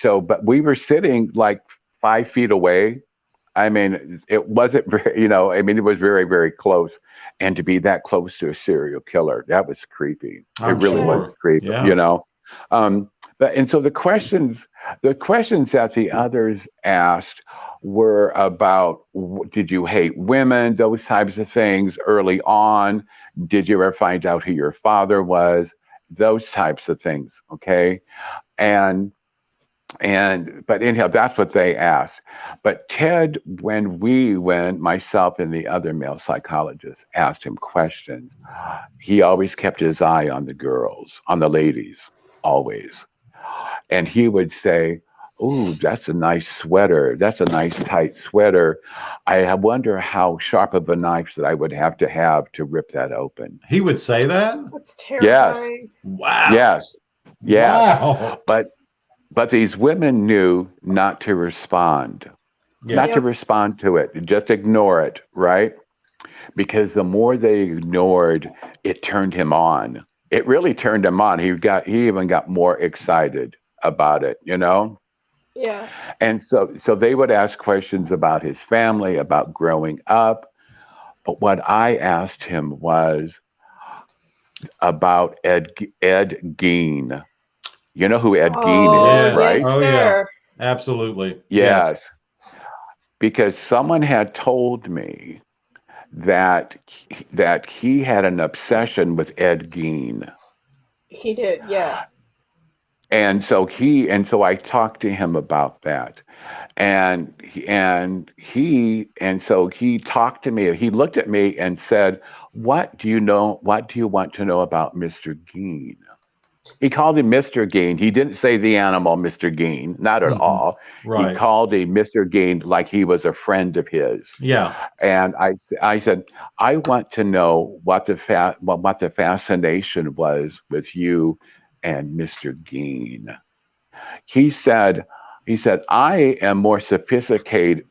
so, but we were sitting like 5 feet away. I mean, it wasn't very, I mean, it was very, very close. And to be that close to a serial killer, that was creepy. It I'm really was sure. creepy, Yeah. Um, and so the questions that the others asked were about, did you hate women, those types of things early on? Did you ever find out who your father was? Those types of things. Okay. And but anyhow, that's what they asked. But Ted, when myself and the other male psychologists asked him questions, he always kept his eye on the girls, on the ladies, always. And he would say, "Ooh, that's a nice sweater. That's a nice tight sweater. I wonder how sharp of a knife that I would have to rip that open." He would say that? That's Yes, terrifying. Wow. yes, yes. Wow. But these women knew not to respond, Yeah. not to Yep. respond to it, just ignore it, right? Because the more they ignored, it turned him on. It really turned him on. He even got more excited about it. Yeah. And so they would ask questions about his family, about growing up. But what I asked him was about Ed Gein. You know who Ed Gein is, Oh, Yes. right? yes, Oh, yeah. sir. Absolutely. Yes. Yes, because someone had told me that he had an obsession with Ed Gein. He did. Yeah. And so I talked to him about that. And so he talked to me. He looked at me and said, "What do you know? What do you want to know about Mr. Gein?" He called him Mr. Gein. He didn't say the animal Mr. Gein, not at Mhm. all. He Right. called him Mr. Gein like he was a friend of his. Yeah. And I said, "I want to know what the fascination was with you and Mr. Gein." He said, "I am more sophisticated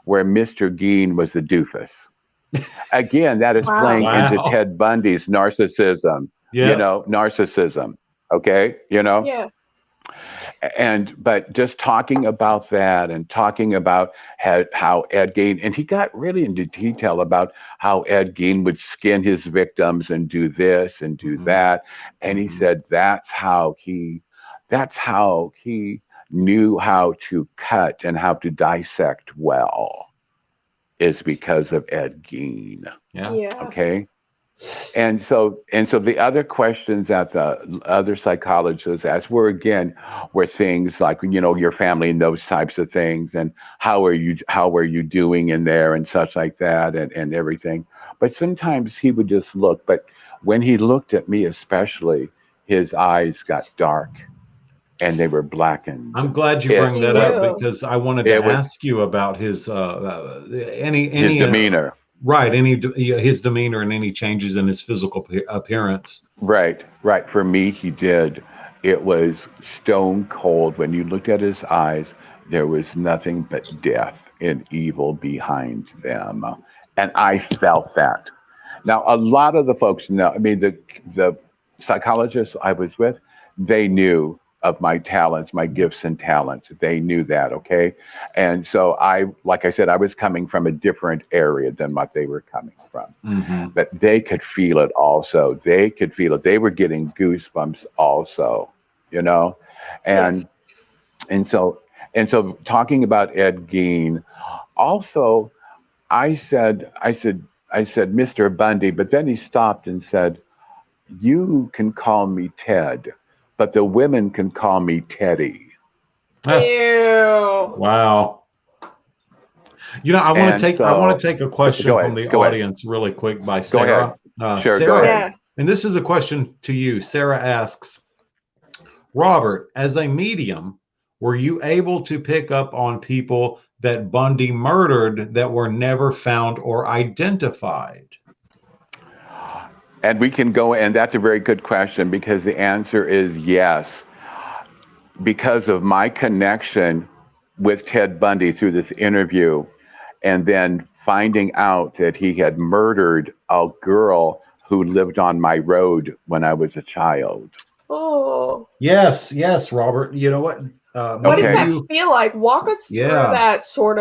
where Mr. Gein was a doofus." Again, that is Wow. playing into Wow. Ted Bundy's narcissism, Yep. narcissism. Okay, Yeah. but just talking about that and talking about how Ed Gein, and he got really into detail about how Ed Gein would skin his victims and do this and do Mhm. that. And he Mhm. said that's how he knew how to cut and how to dissect well, is because of Ed Gein. Yeah. Yeah. Okay. And so the other questions that the other psychologists asked were, again, were things like, your family and those types of things, and how are you doing in there and such like that, and everything. But sometimes he would just look. But when he looked at me, especially, his eyes got dark and they were blackened. I'm glad you It bring He that up knew. because I wanted to it was ask you about his his any demeanor. right his demeanor and any changes in his physical appearance. Right, right. For me, he did. It was stone cold. When you looked at his eyes, there was nothing but death and evil behind them. And I felt that. Now, a lot of the folks know, I mean, the psychologists I was with, they knew of my talents, my gifts and talents. They knew that, okay? And so like I said, I was coming from a different area than what they were coming from, Hmm. but they could feel it also. They could feel it. They were getting goosebumps also, you know? Yeah. And and so talking about Ed Gein, also I said, Mr. Bundy, but then he stopped and said, "You can call me Ted, but the women can call me Teddy." Ew. Wow. And I want so, to take a go question from ahead, the go ahead, audience really quick by go ahead. Sarah. Sure, go Sarah, ahead. Yeah. and this is a question to you. Sarah asks, Robert, as a medium, were you able to pick up on people that Bundy murdered that were never found or identified? And we can go, and that's a very good question because the answer is yes. Because of my connection with Ted Bundy through this interview, and then finding out that he had murdered a girl who lived on my road when I was a child. Oh. Yes, yes, Robert. You know what? What Me does and Okay. that you, feel like? Walk us through yeah. that sort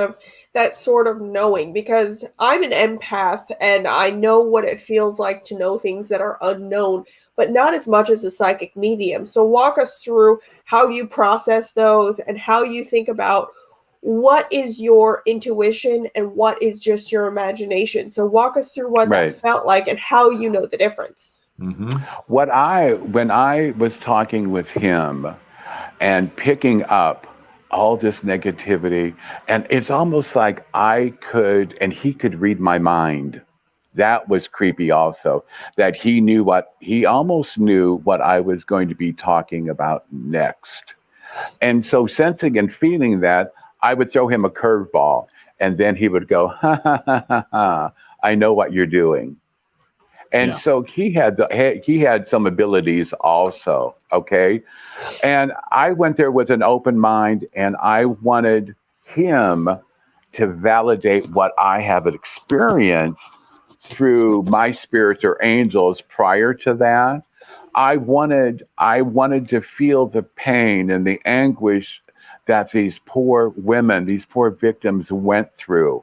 of knowing, because I'm an empath and I know what it feels like to know things that are unknown, but not as much as a psychic medium. So walk us through how you process those and how you think about what is your intuition and what is just your imagination. So walk us through what that Right. felt like and how you know the difference. Hmm. When I was talking with him and picking up all this negativity, and it's almost like and he could read my mind. That was creepy also, that he almost knew what I was going to be talking about next. And so, sensing and feeling that, I would throw him a curveball, and then he would go, "Ha ha ha ha ha! I know what you're doing." And Yeah. so he had some abilities also. Okay, and I went there with an open mind, and I wanted him to validate what I have experienced through my spirits or angels prior to that. I wanted to feel the pain and the anguish that these poor women, these poor victims went through.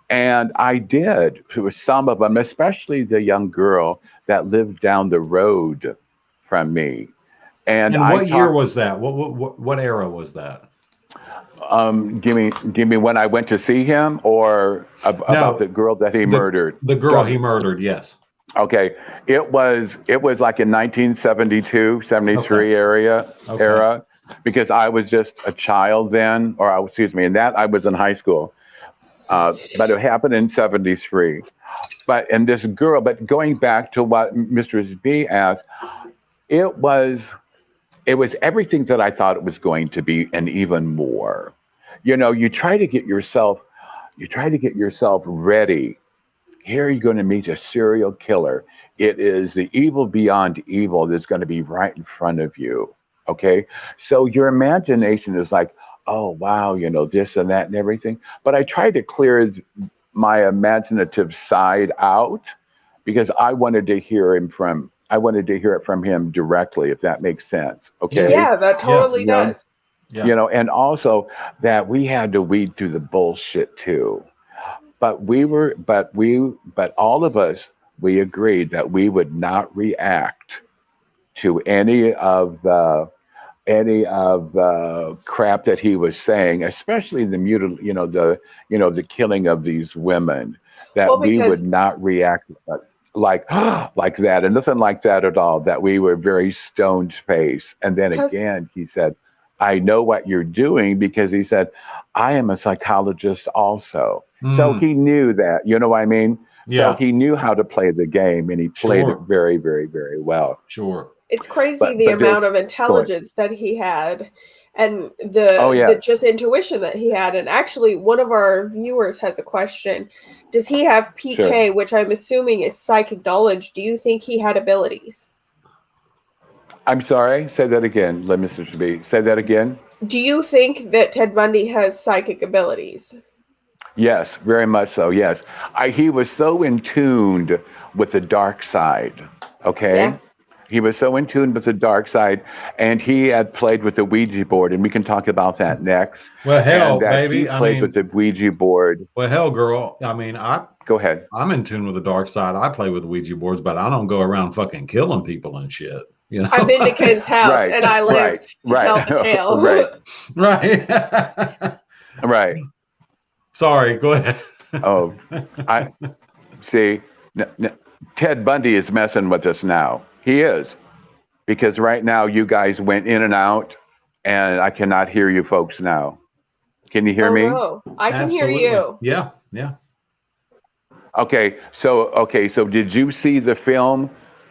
And I did to some of them, especially the young girl that lived down the road from me. And And I what year talked. was that? What era was that? Give me when I went to see him, or about the No, girl that he the murdered. the girl he murdered. Yes. Okay, it was like in 1972, Okay. 73 Okay. era, because I was just a child then, excuse me, and that I was in high school. But it happened in 73. But going back to what Mr. B asked, it was it was everything that I thought it was going to be, and even more. You try to get yourself ready. Here you're going to meet a serial killer. It is the evil beyond evil that's going to be right in front of you. Okay. So your imagination is like, oh, wow, this and that and everything. But I try to clear my imaginative side out because I wanted to hear it from him directly, if that makes sense. Yeah. Okay. Yeah, that Yes. totally does. Yeah. And also that we had to weed through the bullshit too. But all of us, we agreed that we would not react to any of the crap that he was saying, especially the killing of these women. Well, That we would because not react like like that, and nothing like that at all. That we were very stone faced. And then because again, he said, I know what you're doing because he said, I am a psychologist also. So Mm, he knew that, you know what I mean? So yeah, he knew how to play the game and he played it sure, very, very, very well. It's sure. crazy the But there's, amount of go ahead. intelligence that he had and Oh, the yes, just intuition that he had. And actually one of our viewers has a question. Does he have sure. PK, which I'm assuming is psychic knowledge? Do you think he had abilities? I'm sorry. Say that again, let Mr. Shabby. Say that again. Do you think that Ted Bundy has psychic abilities? Yes, very much so. Yes. He was so in tuned with the dark side. Yeah. Okay. He was so in tune with the dark side, and he had played with the Ouija board, and we can talk about that next. Well, And hell, that he baby. played with the Ouija board. Well, hell, girl. I mean, Go ahead. I'm in tune with the dark side. I play with Ouija boards, but I don't go around fucking killing people and shit. You I've know? been to Ken's house Right, and I right, lived to right, tell the right, tale. Right. right. Sorry. Go ahead. Oh, I see. Ted Bundy is messing with us now. He is. Because right now you guys went in and out, and I cannot hear you folks now. Can you hear Oh me? no, I can hear Absolutely. you. Yeah. Yeah. Okay, so did you see the film?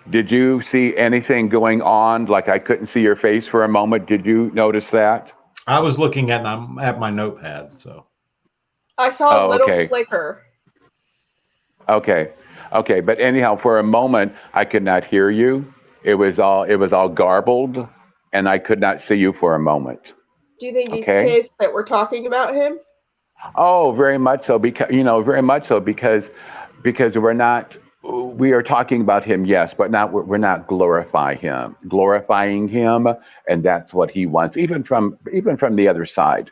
Did you see anything going on? Like I couldn't see your face for a moment. Did you notice that? I was looking at my notepad. So I saw a Oh, little okay. flicker. Okay. Okay. But anyhow, for a moment I could not hear you. It was all garbled and I could not see you for a moment. Do you think he's Okay. pissed that we're talking about him? Oh, very much so. Because very much so because we are talking about him, yes, but not we're not glorifying him, and that's what he wants. Even from the other side,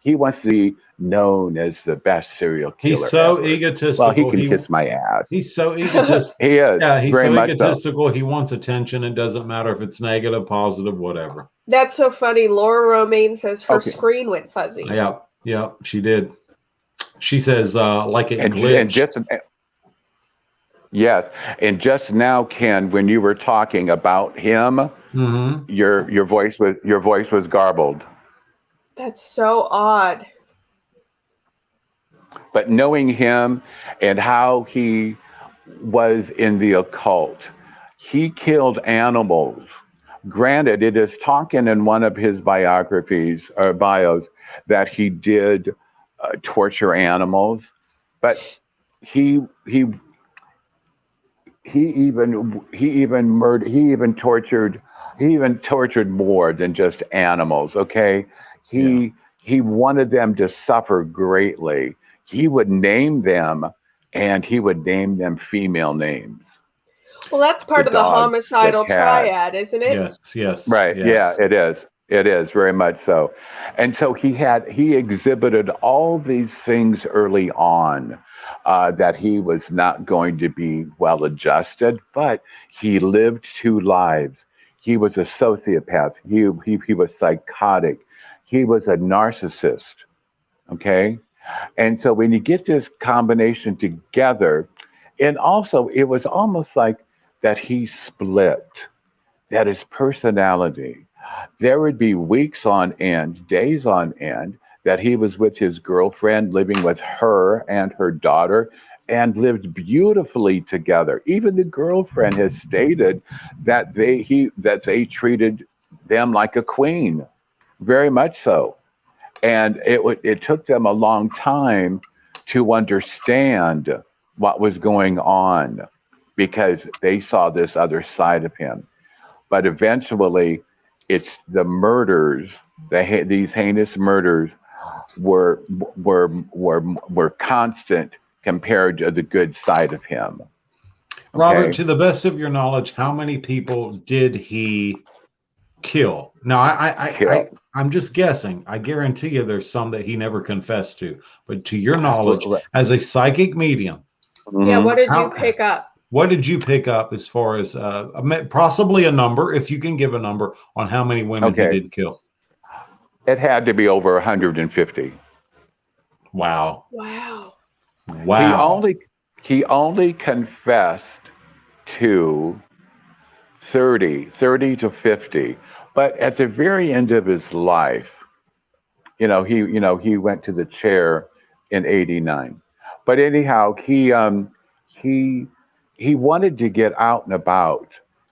he wants to be known as the best serial he's killer so ever. Well, he egotistical. can kiss my ass. He's so egotist. He is Yeah, he's very so much so. egotistical. He wants attention. It doesn't matter if it's negative, positive, whatever. That's so funny. Laura Romaine says her Okay, screen went fuzzy. Yeah. Yeah. She did. She says like it and glitched. just yes, and just now, Ken, when you were talking about him, Hmm. your voice was garbled. That's so odd. But knowing him and how he was in the occult, he killed animals. Granted, it is talking in one of his biographies or bios that he did torture animals, but he he he even tortured more than just animals. Okay, Yeah. he wanted them to suffer greatly. He would name them, and he would name them female names: Well, that's the part of the dog, the homicidal cat. triad, isn't it? Yes. Yes. Right, yeah, Yes. it is. It is very much so. And so he exhibited all these things early on, that he was not going to be well adjusted, but he lived two lives. He was a sociopath. He was psychotic. He was a narcissist. Okay. And so when you get this combination together, and also it was almost like that he split, that his personality, there would be weeks on end, days on end, that he was with his girlfriend, living with her and her daughter, and lived beautifully together. Even the girlfriend has stated that they treated them like a queen, very much so. And it took them a long time to understand what was going on because they saw this other side of him. But eventually, it's the murders, these heinous murders were were constant compared to the good side of him. Robert, Okay, to the best of your knowledge, how many people did he kill? Now, kill. I'm just guessing. I guarantee you, there's some that he never confessed to. But to your knowledge, Right. as a psychic medium, Yeah, what Hmm. did you how pick up? what did you pick up as far as possibly a number, if you can give a number on how many women he Okay, did kill? it had to be over 150. Wow, Wow. He wow. only he only confessed to 30 to 50, But at the very end of his life, he went to the chair in '89. But anyhow, he he wanted to get out and about,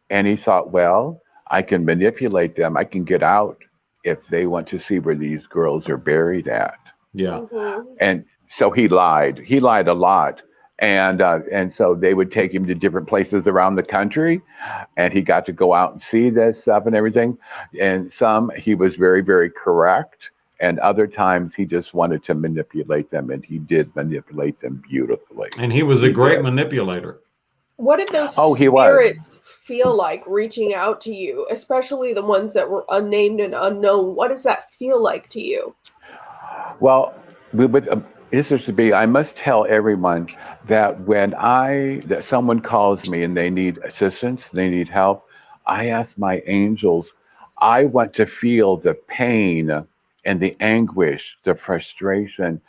and he thought, well, I can manipulate them. I can get out if they want to see where these girls are buried at. Yeah. Mm-hmm. And so he lied. He lied a lot. And so they would take him to different places around the country, and he got to go out and see this stuff and everything. And some he was very, very correct, and other times he just wanted to manipulate them, and he did manipulate them beautifully. And he was a He great did. manipulator. What did those Oh, he was. spirits feel like reaching out to you, especially the ones that were unnamed and unknown? What does that feel like to you? Well, this is to be. I must tell everyone that that someone calls me and they need assistance, they need help, I ask my angels. I want to feel the pain and the anguish, the frustration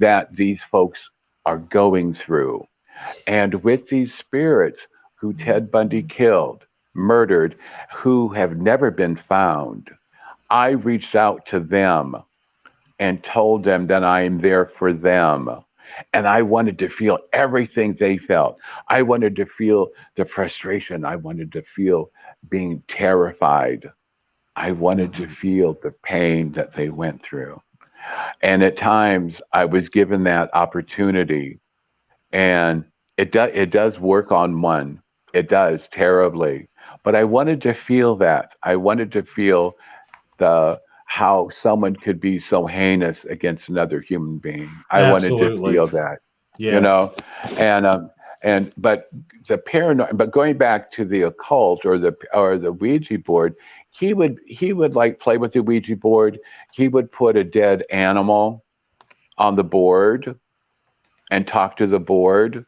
that these folks are going through. And with these spirits who Ted Bundy killed, murdered, who have never been found, I reached out to them and told them that I am there for them. And I wanted to feel everything they felt. I wanted to feel the frustration. I wanted to feel being terrified. I wanted to feel the pain that they went through. And at times I was given that opportunity, and it does work on one. It does terribly. But I wanted to feel that. I wanted to feel the how someone could be so heinous against another human being. I wanted to Absolutely. feel that, you Yes. know, and but the paranoid. But going back to the occult or the Ouija board, he would like play with the Ouija board. He would put a dead animal on the board and talk to the board.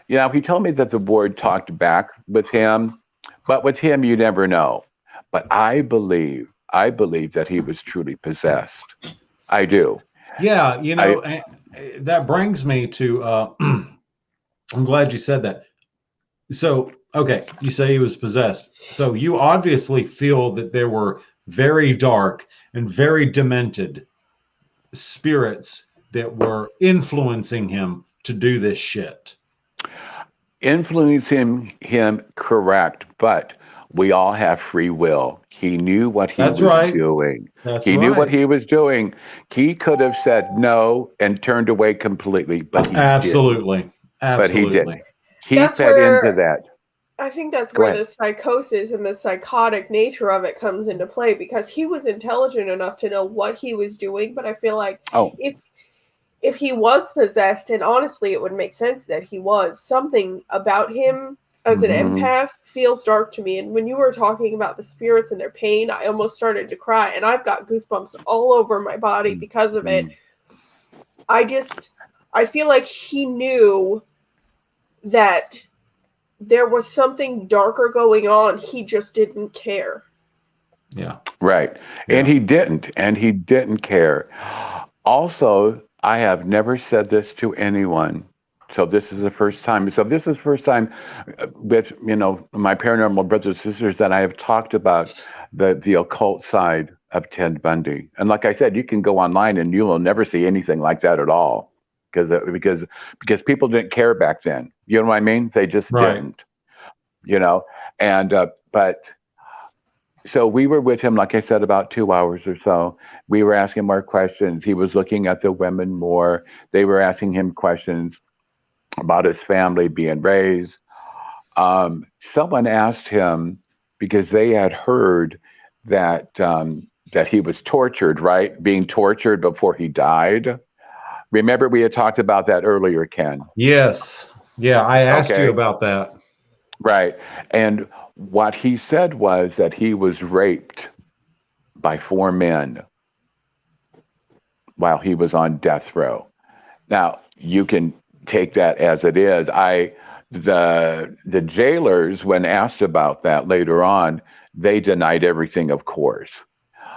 He told me that the board talked back with him, but with him, you never know. But I believe that he was truly possessed. I do. Yeah, I that brings me to I'm glad you said that. So, okay, you say he was possessed. So you obviously feel that there were very dark and very demented spirits that were influencing him to do this shit. influencing him, correct, but we all have free will. He knew what he That's was right. doing. That's He knew what right. he was doing. He could have said no and turned away completely, but he didn't. Absolutely. But he didn't. Absolutely. He That's fed into where that. I think that's Go where the ahead. psychosis and the psychotic nature of it comes into play, because he was intelligent enough to know what he was doing, but I feel like Oh, if he was possessed, and honestly it would make sense that he was, something about him as an Mhm. mhm. empath feels dark to me. And when you were talking about the spirits and their pain, I almost started to cry, and I've got goosebumps all over my body because of it. Mm. I feel like he knew that there was something darker going on. He just didn't care. Yeah. Right. And Yeah. he didn't. And he didn't care. Also, I have never said this to anyone. So this is the first time. So this is the first time with, my paranormal brothers and sisters that I have talked about the occult side of Ted Bundy. And like I said, you can go online and you will never see anything like that at all. Because people didn't care back then. You know what I mean? They just Right. didn't, and but so we were with him, like I said, about 2 hours or so. We were asking more questions. He was looking at the women more. They were asking him questions about his family being raised. Someone asked him because they had heard that he was tortured, right? Being tortured before he died. Remember, we had talked about that earlier, Ken. Yes. Yeah, I asked you Okay, about that. right. And what he said was that he was raped by 4 men while he was on death row. Now, you can take that as it is. The jailers, when asked about that later on, they denied everything, of course.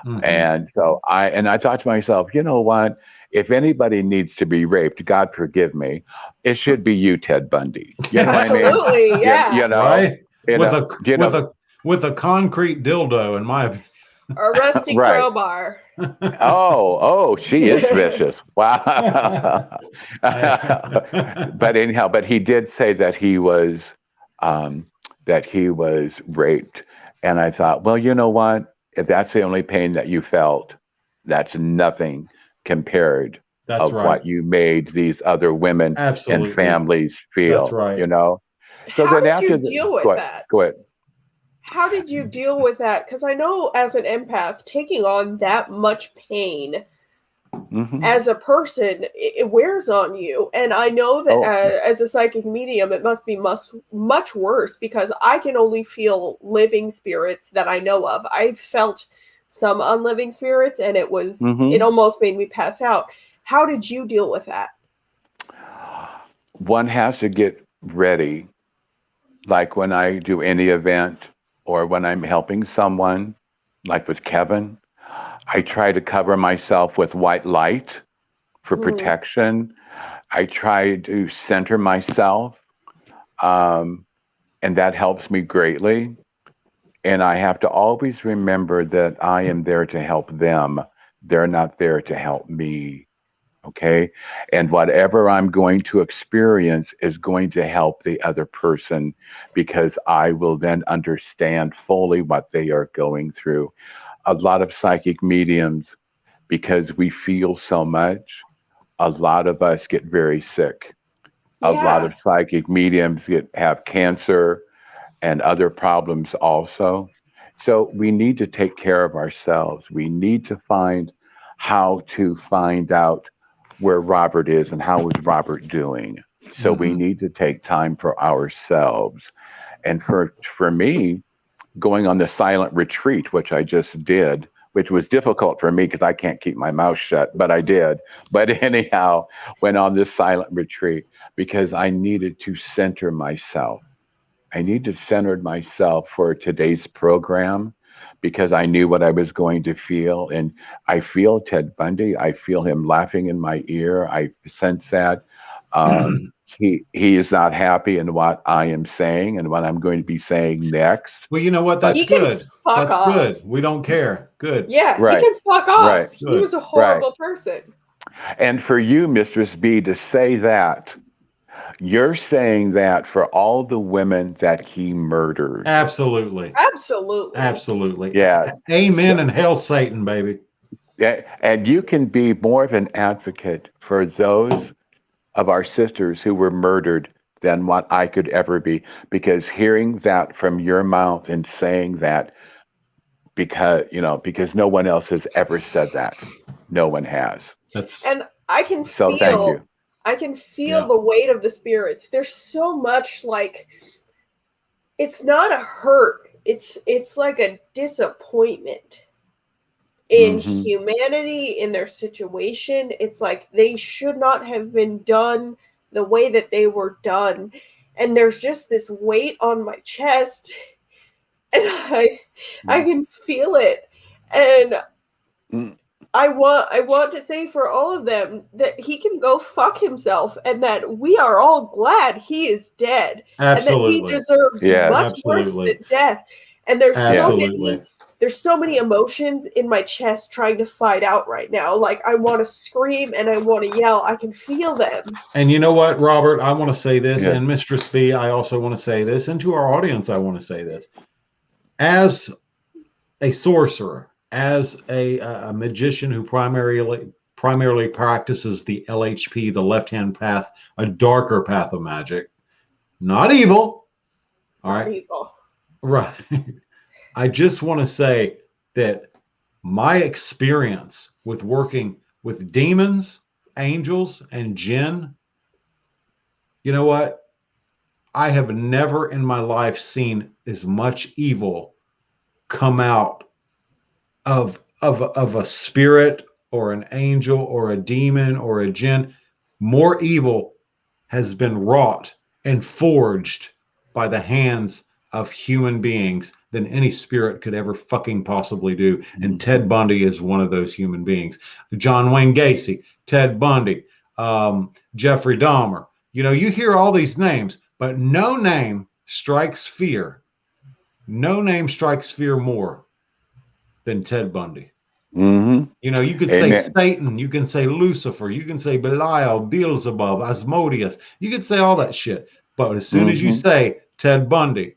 Mhm. And so I thought to myself, you know what? If anybody needs to be raped, God forgive me, it should be you, Ted Bundy. You know what I mean? Absolutely, yeah. You know, Right? you With know, a you with know, a with a concrete dildo, in my opinion. A rusty Right. crowbar. Oh, she is vicious. Wow. But anyhow, but he did say um, that he was raped, and I thought, well, you know what? If that's the only pain that you felt, that's nothing compared That's of right. what you made these other women and Absolutely. families That's feel. right. You know. So How then did after you deal with go ahead, that? go ahead. How did you deal with that? Because I know as an empath, taking on that much pain Hmm. as a person, it wears on you. And I know that Oh, as a psychic medium, it must be much worse because I can only feel living spirits that I know of. I've felt some unliving spirits, and it hmm. almost made me pass out. How did you deal with that? One has to get ready, like when I do any event or when I'm helping someone, like with Kevin, I try to cover myself with white light for Mm, protection. I try to center myself, um, and that helps me greatly. And I have to always remember that I am there to help them. They're not there to help me. Okay. And whatever I'm going to experience is going to help the other person because I will then understand fully what they are going through. A lot of psychic mediums, because we feel so much, a lot of us get very sick. A lot yeah. of psychic mediums have cancer and other problems also. So we need to take care of ourselves. We need to find how to find out where Robert is and how is Robert doing. So we Hmm. need to take time for ourselves. And for me, going on the silent retreat, which I just did, which was difficult for me because I can't keep my mouth shut, but I did. But anyhow, went on this silent retreat because I needed to center myself. I need to center myself for today's program because I knew what I was going to feel. And I feel Ted Bundy. I feel him laughing in my ear. I sense that. He is not happy in what I am saying and what I'm going to be saying next. Well, you know what? But That's He can good. fuck That's off. good. We don't care. Good. Yeah, he right, can fuck right, off. He Good. was a right. horrible person. And for you, Mistress B, to say that, you're saying that for all the women that he murdered. Absolutely. Absolutely. Absolutely. Yeah. Amen So, and hail Satan, baby. yeah, and you can be more of an advocate for those of our sisters who were murdered than what I could ever be. Because hearing that from your mouth and saying that, because no one else has ever said that. No one has. That's And I can So thank you. feel I can feel yeah. the weight of the spirits. There's so much like it's not a hurt. It's like a disappointment in Hmm. humanity, in their situation. It's like they should not have been done the way that they were done. And there's just this weight on my chest and I can feel it. And Mm. I want to say for all of them that he can go fuck himself and that we are all glad he is dead and that he Absolutely. deserves Yes. much worse Absolutely. than death. And Yes. there's so many emotions in my chest trying to fight out right now. Like I want to scream and I want to yell. I can feel them. And you know what, Robert? I want to say this, Yes. and Mistress B, I also want to say this, and to our audience, I want to say this. As a sorcerer, as a magician who primarily practices the LHP, the left hand path, a darker path of magic, not evil. All Not right, evil. right. I just want to say that my experience with working with demons, angels, and jinn, you know what? I have never in my life seen as much evil come out of a spirit or an angel or a demon or a jinn. More evil has been wrought and forged by the hands of human beings than any spirit could ever fucking possibly do. And Ted Bundy is one of those human beings. John Wayne Gacy, Ted Bundy, Jeffrey Dahmer. You know, you hear all these names, but no name strikes fear. No name strikes fear more than Ted Bundy. Mm-hmm. You know, you could say Amen. Satan, you can say Lucifer, you can say Belial, Beelzebub, Asmodeus. You could say all that shit. But as soon as you Mm-hmm. say Ted Bundy,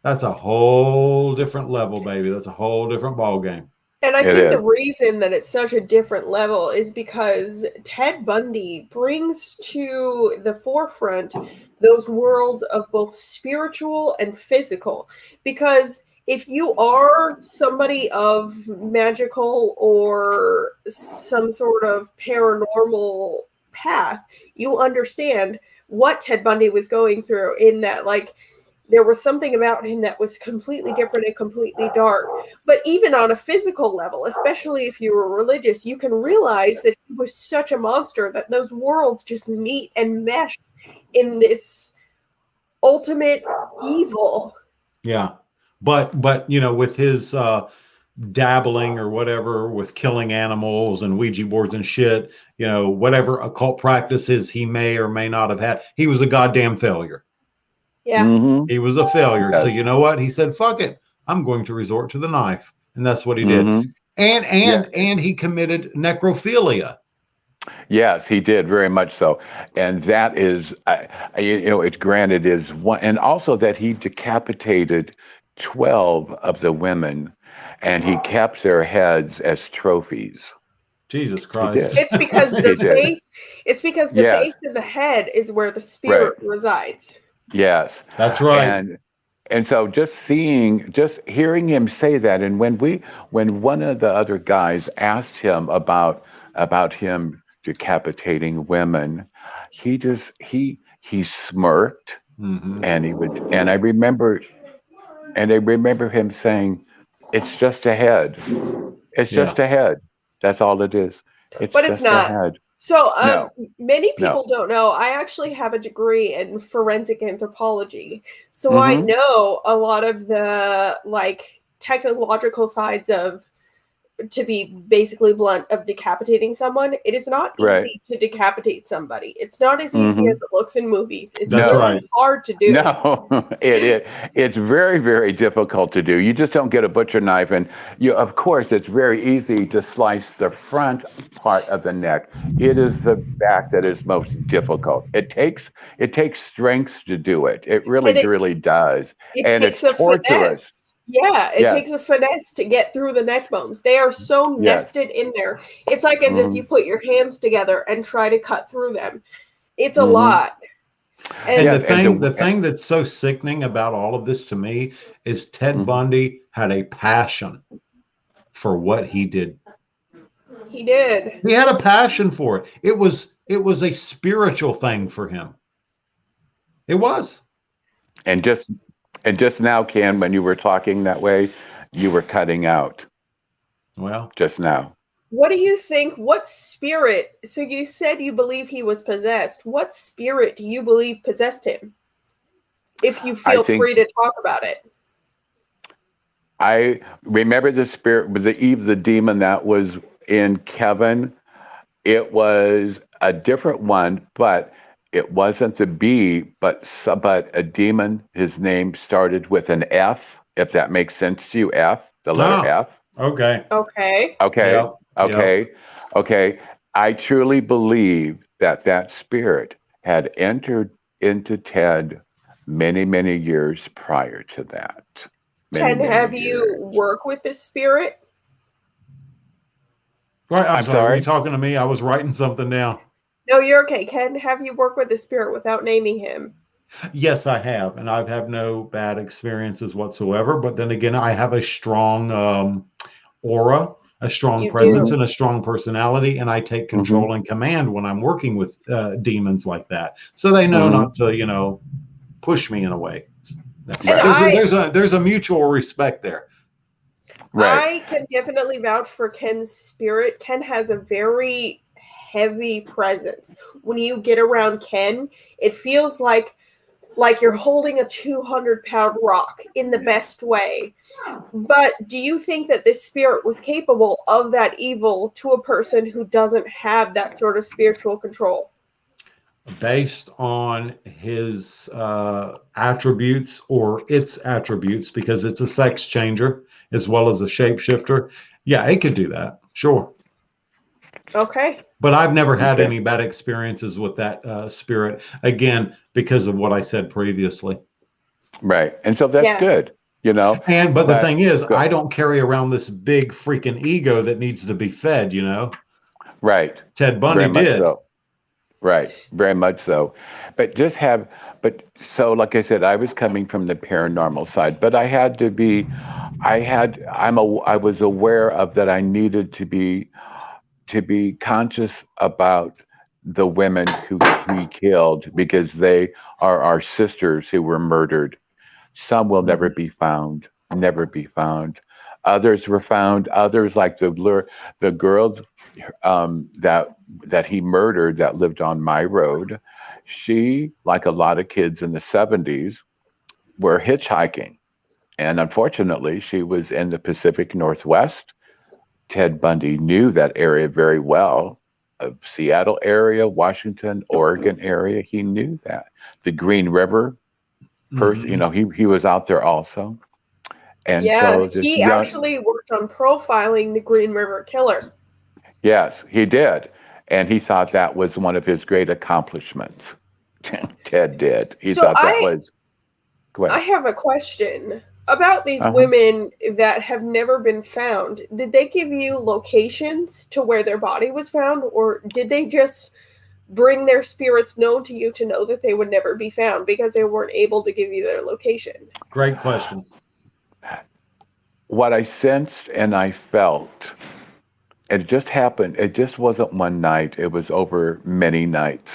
that's a whole different level, baby. That's a whole different ball game. And I It think the is. reason that it's such a different level is because Ted Bundy brings to the forefront those worlds of both spiritual and physical. Because if you are somebody of magical or some sort of paranormal path, you understand what Ted Bundy was going through, in that, like, there was something about him that was completely different and completely dark. But even on a physical level, especially if you were religious, you can realize that he was such a monster that those worlds just meet and mesh in this ultimate evil. Yeah. But you know, with his dabbling or whatever with killing animals and Ouija boards and shit, you know, whatever occult practices he may or may not have had, he was a goddamn failure. Yeah. Mm-hmm. He was a failure. So Yes. you know what? He said, "Fuck it, I'm going to resort to the knife," and that's what he did. Mm-hmm. And Yeah. and he committed necrophilia. Yes, he did very much so, and that is, you know, it's granted is one, and also that he decapitated 12 of the women, and he kept their heads as trophies. Jesus He Christ. did. It's because He did. the Yes. face in the head is where the Right. spirit resides. Yes. That's right. And so just hearing him say that, and when one of the other guys asked him about him decapitating women, he smirked, Hmm. and he would, and I remember him saying, "It's just a head. It's Yeah. just a head. That's all it is. It's But it's just a not. head." So, No, many no. people don't know. I actually have a degree in forensic anthropology, so I Mm-hmm. know a lot of the, like, technological sides of, to be basically blunt, of decapitating someone. It is not Right. easy to decapitate somebody. It's not as easy Mm-hmm. as it looks in movies. It's That's No. right. really hard to do. No, it's very, very difficult to do. You just don't get a butcher knife, and of course, it's very easy to slice the front part of the neck. It is the back that is most difficult. It takes strength to do it. It really, And really does, it and takes it's a torturous. finesse. Yeah, it Yes, takes a finesse to get through the neck bones. They are so yes. nested in there. It's like as if Hmm. you put your hands together and try to cut through them. It's a Hmm. lot. And And Yes, and the thing that's so sickening about all of this to me is Ted mhm. Bundy had a passion for what he did. he did. He had a passion for it. It was a spiritual thing for him. It was. and just and just now, Ken, when you were talking that way, you were cutting out Well, just now. What do you think? What spirit? So you said you believe he was possessed. What spirit do you believe possessed him? If you I feel think free to talk about it. I remember the spirit, the Eve, the demon that was in Kevin. It was a different one, but it wasn't the B, but a demon. His name started with an F, if that makes sense to you. F, the letter oh, F. okay. Okay. Okay, Yep. Yep. okay, okay. I truly believe that that spirit had entered into Ted many, many years prior to that. Many, Ken, many have you years. work with this spirit? Right. I'm I'm sorry. Were you sorry? talking to me? I was writing something down. No, you're okay. Ken, have you work with the spirit without naming him? Yes, I have, and I've had no bad experiences whatsoever. But then again, I have a strong aura, a strong You presence, do. and a strong personality, and I take Mm-hmm. control and command when I'm working with demons like that. So they know Mm-hmm. not to, push me in a way. And Right. There's a mutual respect there. Right. I can definitely vouch for Ken's spirit. Ken has a very heavy presence. When you get around Ken, it feels like you're holding a 200-pound rock in the best way. But do you think that this spirit was capable of that evil to a person who doesn't have that sort of spiritual control? Based on his attributes or its attributes, because it's a sex changer. as well as a shapeshifter, yeah, it could do that. Sure. Okay. But I've never had Okay. any bad experiences with that spirit, again, because of what I said previously. Right. And so that's Yeah. good, you know. But the thing is, Go- I don't carry around this big freaking ego that needs to be fed, you know? Right. Ted Bundy Very much did. so. Right. Very much so. But so like I said, I was coming from the paranormal side, but I was aware of that I needed to be conscious about the women who we killed because they are our sisters who were murdered. Some will never be found, never be found. Others were found. Others, like the girl that he murdered that lived on my road, she, like a lot of kids in the 70s, were hitchhiking. And unfortunately, she was in the Pacific Northwest. Ted Bundy knew that area very well, of Seattle area, Washington, Oregon area. He knew that. The Green River, you know, he was out there also. And Yeah, so this he young, actually worked on profiling the Green River Killer. yes, he did. And he thought that was one of his great accomplishments. Ted did. He So thought that was, go I ahead. have a question about these Uh-huh. women that have never been found. Did they give you locations to where their body was found, or did they just bring their spirits known to you to know that they would never be found because they weren't able to give you their location? Great question. What I sensed and I felt, it just happened. It just wasn't one night. It was over many nights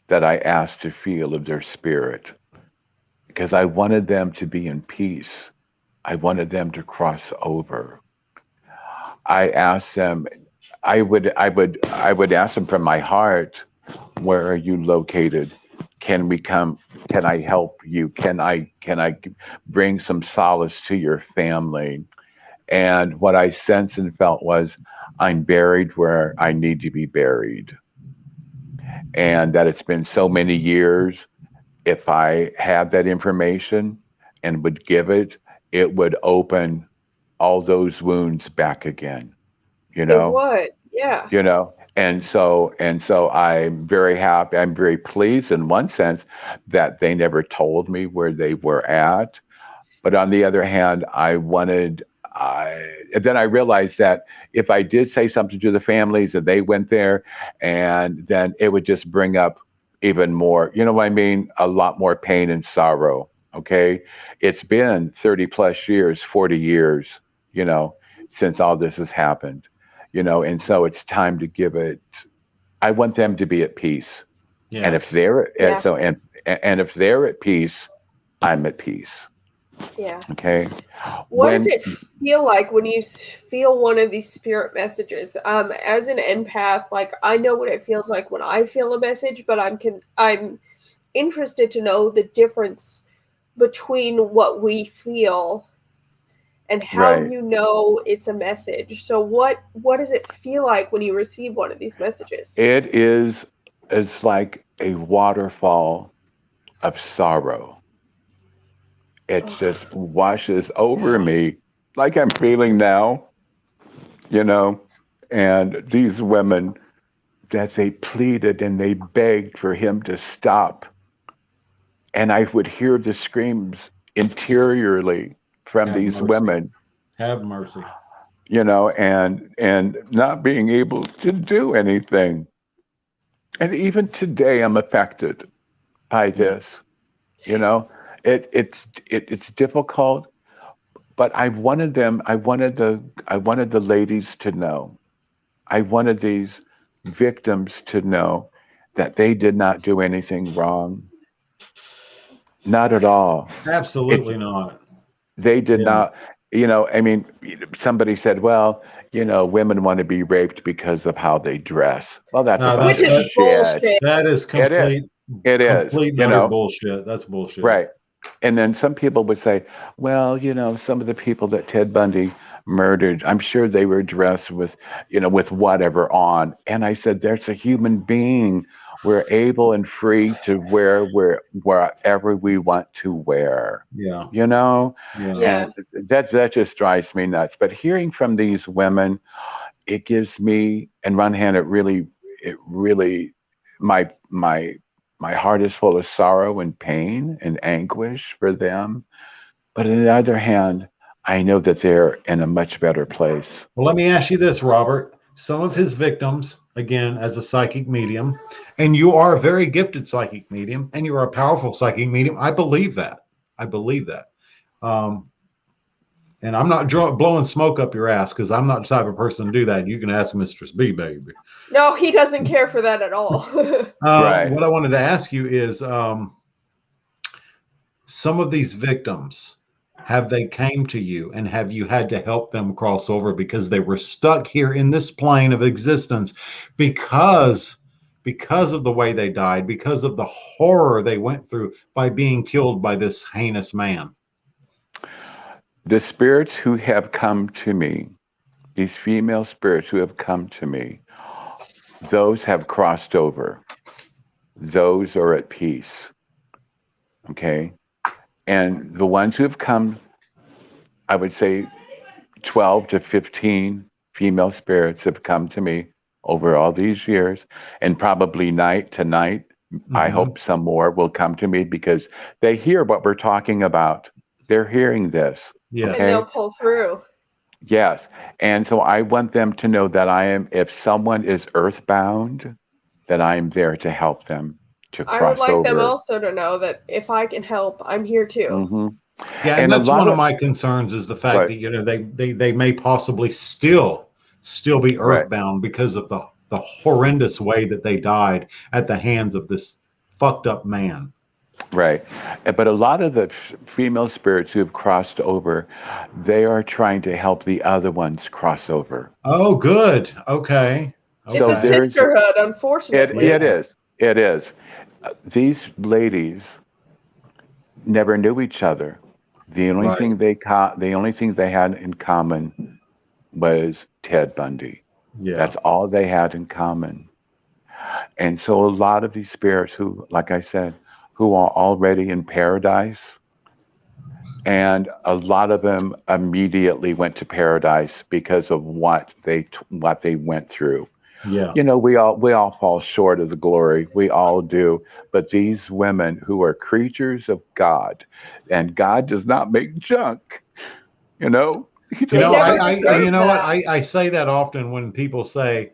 that I asked to feel of their spirit because I wanted them to be in peace. I wanted them to cross over. I asked them, I would ask them from my heart, where are you located? Can we come? Can I help you? Can I bring some solace to your family? And what I sensed and felt was, I'm buried where I need to be buried. And that it's been so many years. If I had that information and would give it, it would open all those wounds back again, you It know? would, yeah. And so I'm very happy. I'm very pleased in one sense that they never told me where they were at. But on the other hand, and then I realized that if I did say something to the families and they went there, and then it would just bring up even more, you know what I mean? A lot more pain and sorrow. Okay. It's been 30 plus years, 40 years, you know, since all this has happened, you know, and so it's time to give it, I want them to be at peace. And if Yes. they're, Yeah. and if they're at peace, I'm at peace. Yeah. Okay. What does When it feel like when you feel one of these spirit messages? As an empath, like I know what it feels like when I feel a message, but I'm interested to know the difference between what we feel and how Right. you know it's a message. So what does it feel like when you receive one of these messages? It is, it's like a waterfall of sorrow. It just Ugh. washes over Yeah. me like I'm feeling now, you know. And these women, that they pleaded and they begged for him to stop. And I would hear the screams interiorly from Have these mercy. women, Have mercy. you know, and not being able to do anything. And even today, I'm affected by Yeah. this. You know, it's difficult, but I wanted the ladies to know. I wanted these victims to know that they did not do anything wrong. Not at all. It's Absolutely not. they did Yeah. not. You know, I mean, somebody said, well, you know, women want to be raped because of how they dress. Well, that's a bunch Which That of is that shit. bullshit. that is It is. It is. complete and You utter know, bullshit. That's bullshit. right. And then some people would say, well, you know, some of the people that Ted Bundy murdered. I'm sure they were dressed with, with whatever on. And I said, there's a human being. We're able and free to wear wherever we want to wear, Yeah. you know? Yeah. Yeah. And that just drives me nuts. But hearing from these women, it gives me, in one hand, it really, my heart is full of sorrow and pain and anguish for them. But on the other hand, I know that they're in a much better place. Well, let me ask you this, Robert. Some of his victims, again, as a psychic medium, and you are a very gifted psychic medium, and you are a powerful psychic medium. I believe that. I believe that. Um, and I'm not blowing smoke up your ass because I'm not the type of person to do that. You can ask Mistress B, baby. No, he doesn't care for that at all. Right. What I wanted to ask you is some of these victims, have they came to you and have you had to help them cross over because they were stuck here in this plane of existence because of the way they died, because of the horror they went through by being killed by this heinous man? The spirits who have come to me, these female spirits who have come to me, those have crossed over. Those are at peace. Okay. And the ones who have come, I would say 12 to 15 female spirits have come to me over all these years, and probably night to night, I hope some more will come to me because they hear what we're talking about. They're hearing this. Yeah. And Okay. they'll pull through. Yes. And so I want them to know that if someone is earthbound, that I am there to help them to I cross would like them over. also to know that if I can help, I'm here too. Hmm. Yeah, and And a that's lot one of of, my concerns is the fact right, that they may possibly still be right. earthbound because of the horrendous way that they died at the hands of this fucked up man. Right. But a lot of the female spirits who have crossed over, they are trying to help the other ones cross over. Oh, good. Okay. It's So a Okay. there's, sisterhood, it, unfortunately. it Yeah. is. It is. These ladies never knew each other. Right. The only thing they had in common was Ted Bundy. Yeah. That's all they had in common. And so a lot of these spirits who, like I said, who are already in paradise, and a lot of them immediately went to paradise because of what they went through. Yeah. We all fall short of the glory. We all do. But these women who are creatures of God, and God does not make junk, He You does They know, not never make junk. deserve you know what? that. I say that often when people say,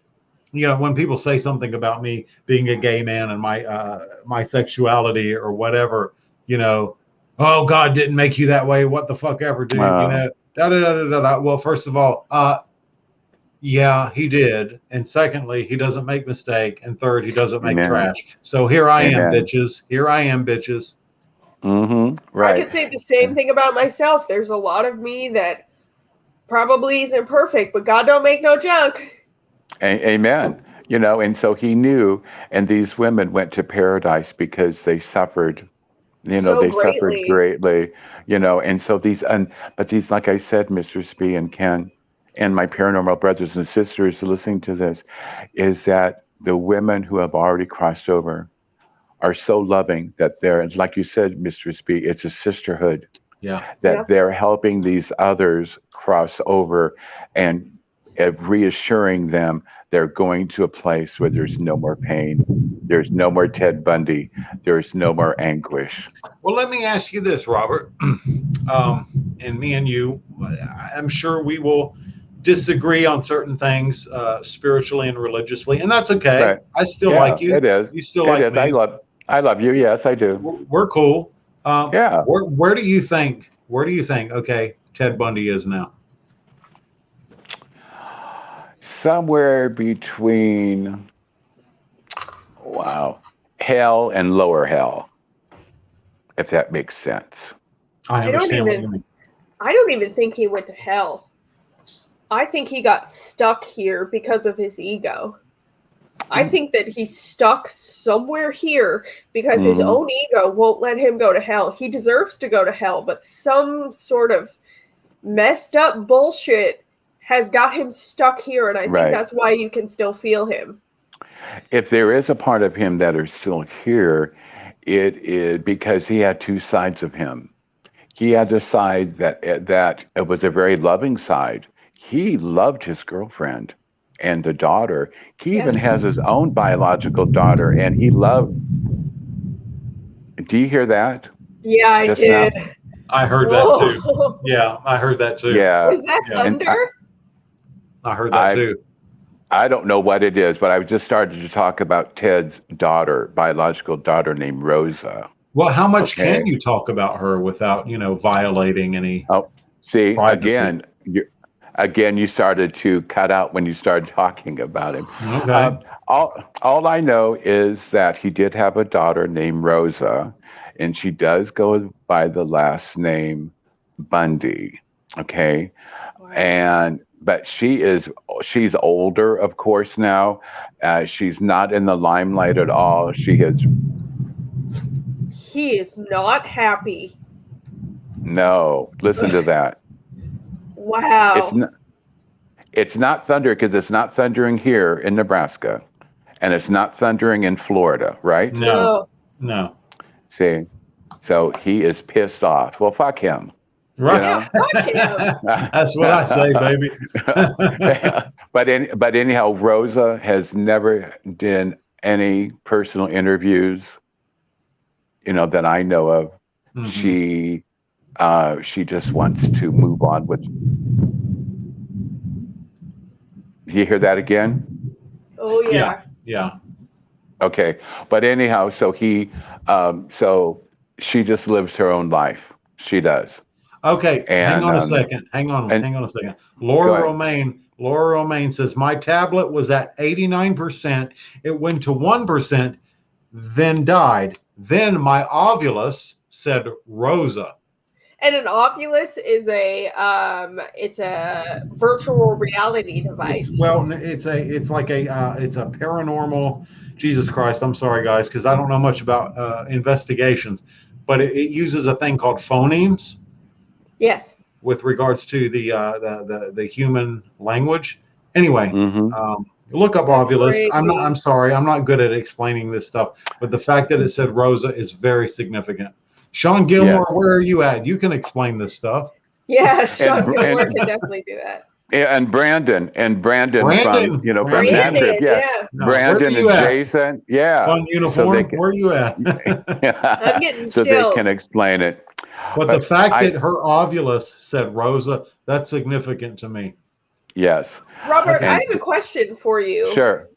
when people say something about me being a gay man and my sexuality or whatever, you know, oh, God didn't make you that way. What the fuck ever, dude? Uh, Da da da da da. Well, first of all, yeah, he did. And secondly, he doesn't make mistake. And third, he doesn't make amen. trash. So here I am, Amen. bitches. Here I am, bitches. I Right. could say the same thing about myself. There's a lot of me that probably isn't perfect, but God don't make no junk. Amen. And so he knew, and these women went to paradise because they suffered. So They suffered greatly. greatly. And so but these, like I said, Mr. Spee and Ken, and my paranormal brothers and sisters listening to this, is that the women who have already crossed over are so loving that they're, like you said, Mr. Spee, it's a sisterhood Yeah. that Yep. they're helping these others cross over and reassuring them they're going to a place where there's no more pain, there's no more Ted Bundy, there's no more anguish. Well, let me ask you this, Robert. And me and you, I'm sure we will disagree on certain things spiritually and religiously, and that's okay. Right. I still like Yeah, you. it is. You still It like is. I me. love I love you. Yes, I do. We're cool. Yeah. Where do you think? Where do you think? Okay, Ted Bundy is now. Somewhere between, wow, hell and lower hell, if that makes sense. I I don't understand what even you mean. I don't even think he went to hell. I think he got stuck here because of his ego. I think that he's stuck somewhere here because his Hmm. own ego won't let him go to hell. He deserves to go to hell, but some sort of messed up bullshit has got him stuck here, and I think Right. that's why you can still feel him. If there is a part of him that is still here, it is because he had two sides of him. He had the side that it was a very loving side. He loved his girlfriend and the daughter. He even has his own biological daughter, and he loved. Do you hear that? Yeah, I Just did. now? I heard that too. Yeah, I heard that too. Yeah. Was that Yeah. And thunder? I heard that I too. I don't know what it is, but I just started to talk about Ted's daughter, biological daughter named Rosa. Well, how much Okay. can you talk about her without, violating any Oh, see, privacy? again, you started to cut out when you started talking about him. Okay. All I know is that he did have a daughter named Rosa, and she does go by the last name Bundy. Okay, but she's older, of course, now. She's not in the limelight at all. He is not happy. No, listen to that. Wow. It's not thunder because it's not thundering here in Nebraska, and it's not thundering in Florida, right? No. See, so he is pissed off. Well, fuck him. Right. Yeah, fuck him. That's what I say, baby. But anyhow, Rosa has never done any personal interviews, that I know of. Mhm. She just wants to move on with. Do you hear that again? Oh yeah. Yeah. Okay, but anyhow, so she just lives her own life. She does. Okay. And Hang on a second. Hang on a second. Laura Romaine says my tablet was at 89%. It went to 1%, then died. Then my Ovilus, said Rosa. And an Oculus is it's a virtual reality device. It's like it's a paranormal. Jesus Christ, I'm sorry guys, because I don't know much about investigations, but it uses a thing called phonemes. Yes. With regards to the human language. Anyway, look up That's Ovilus. crazy. I'm sorry, I'm not good at explaining this stuff, but the fact that it said Rosa is very significant. Sean Gilmore, where are you at? You can explain this stuff. Yeah, Sean Gilmore can definitely do that. And Brandon from Brandon, from that trip, yeah. No, Brandon and Jason, Fun uniform. Where are you at? I'm getting so chills. they can explain it. But the fact that her Ovilus said Rosa, that's significant to me. Yes. Robert, I have a question for you. Sure.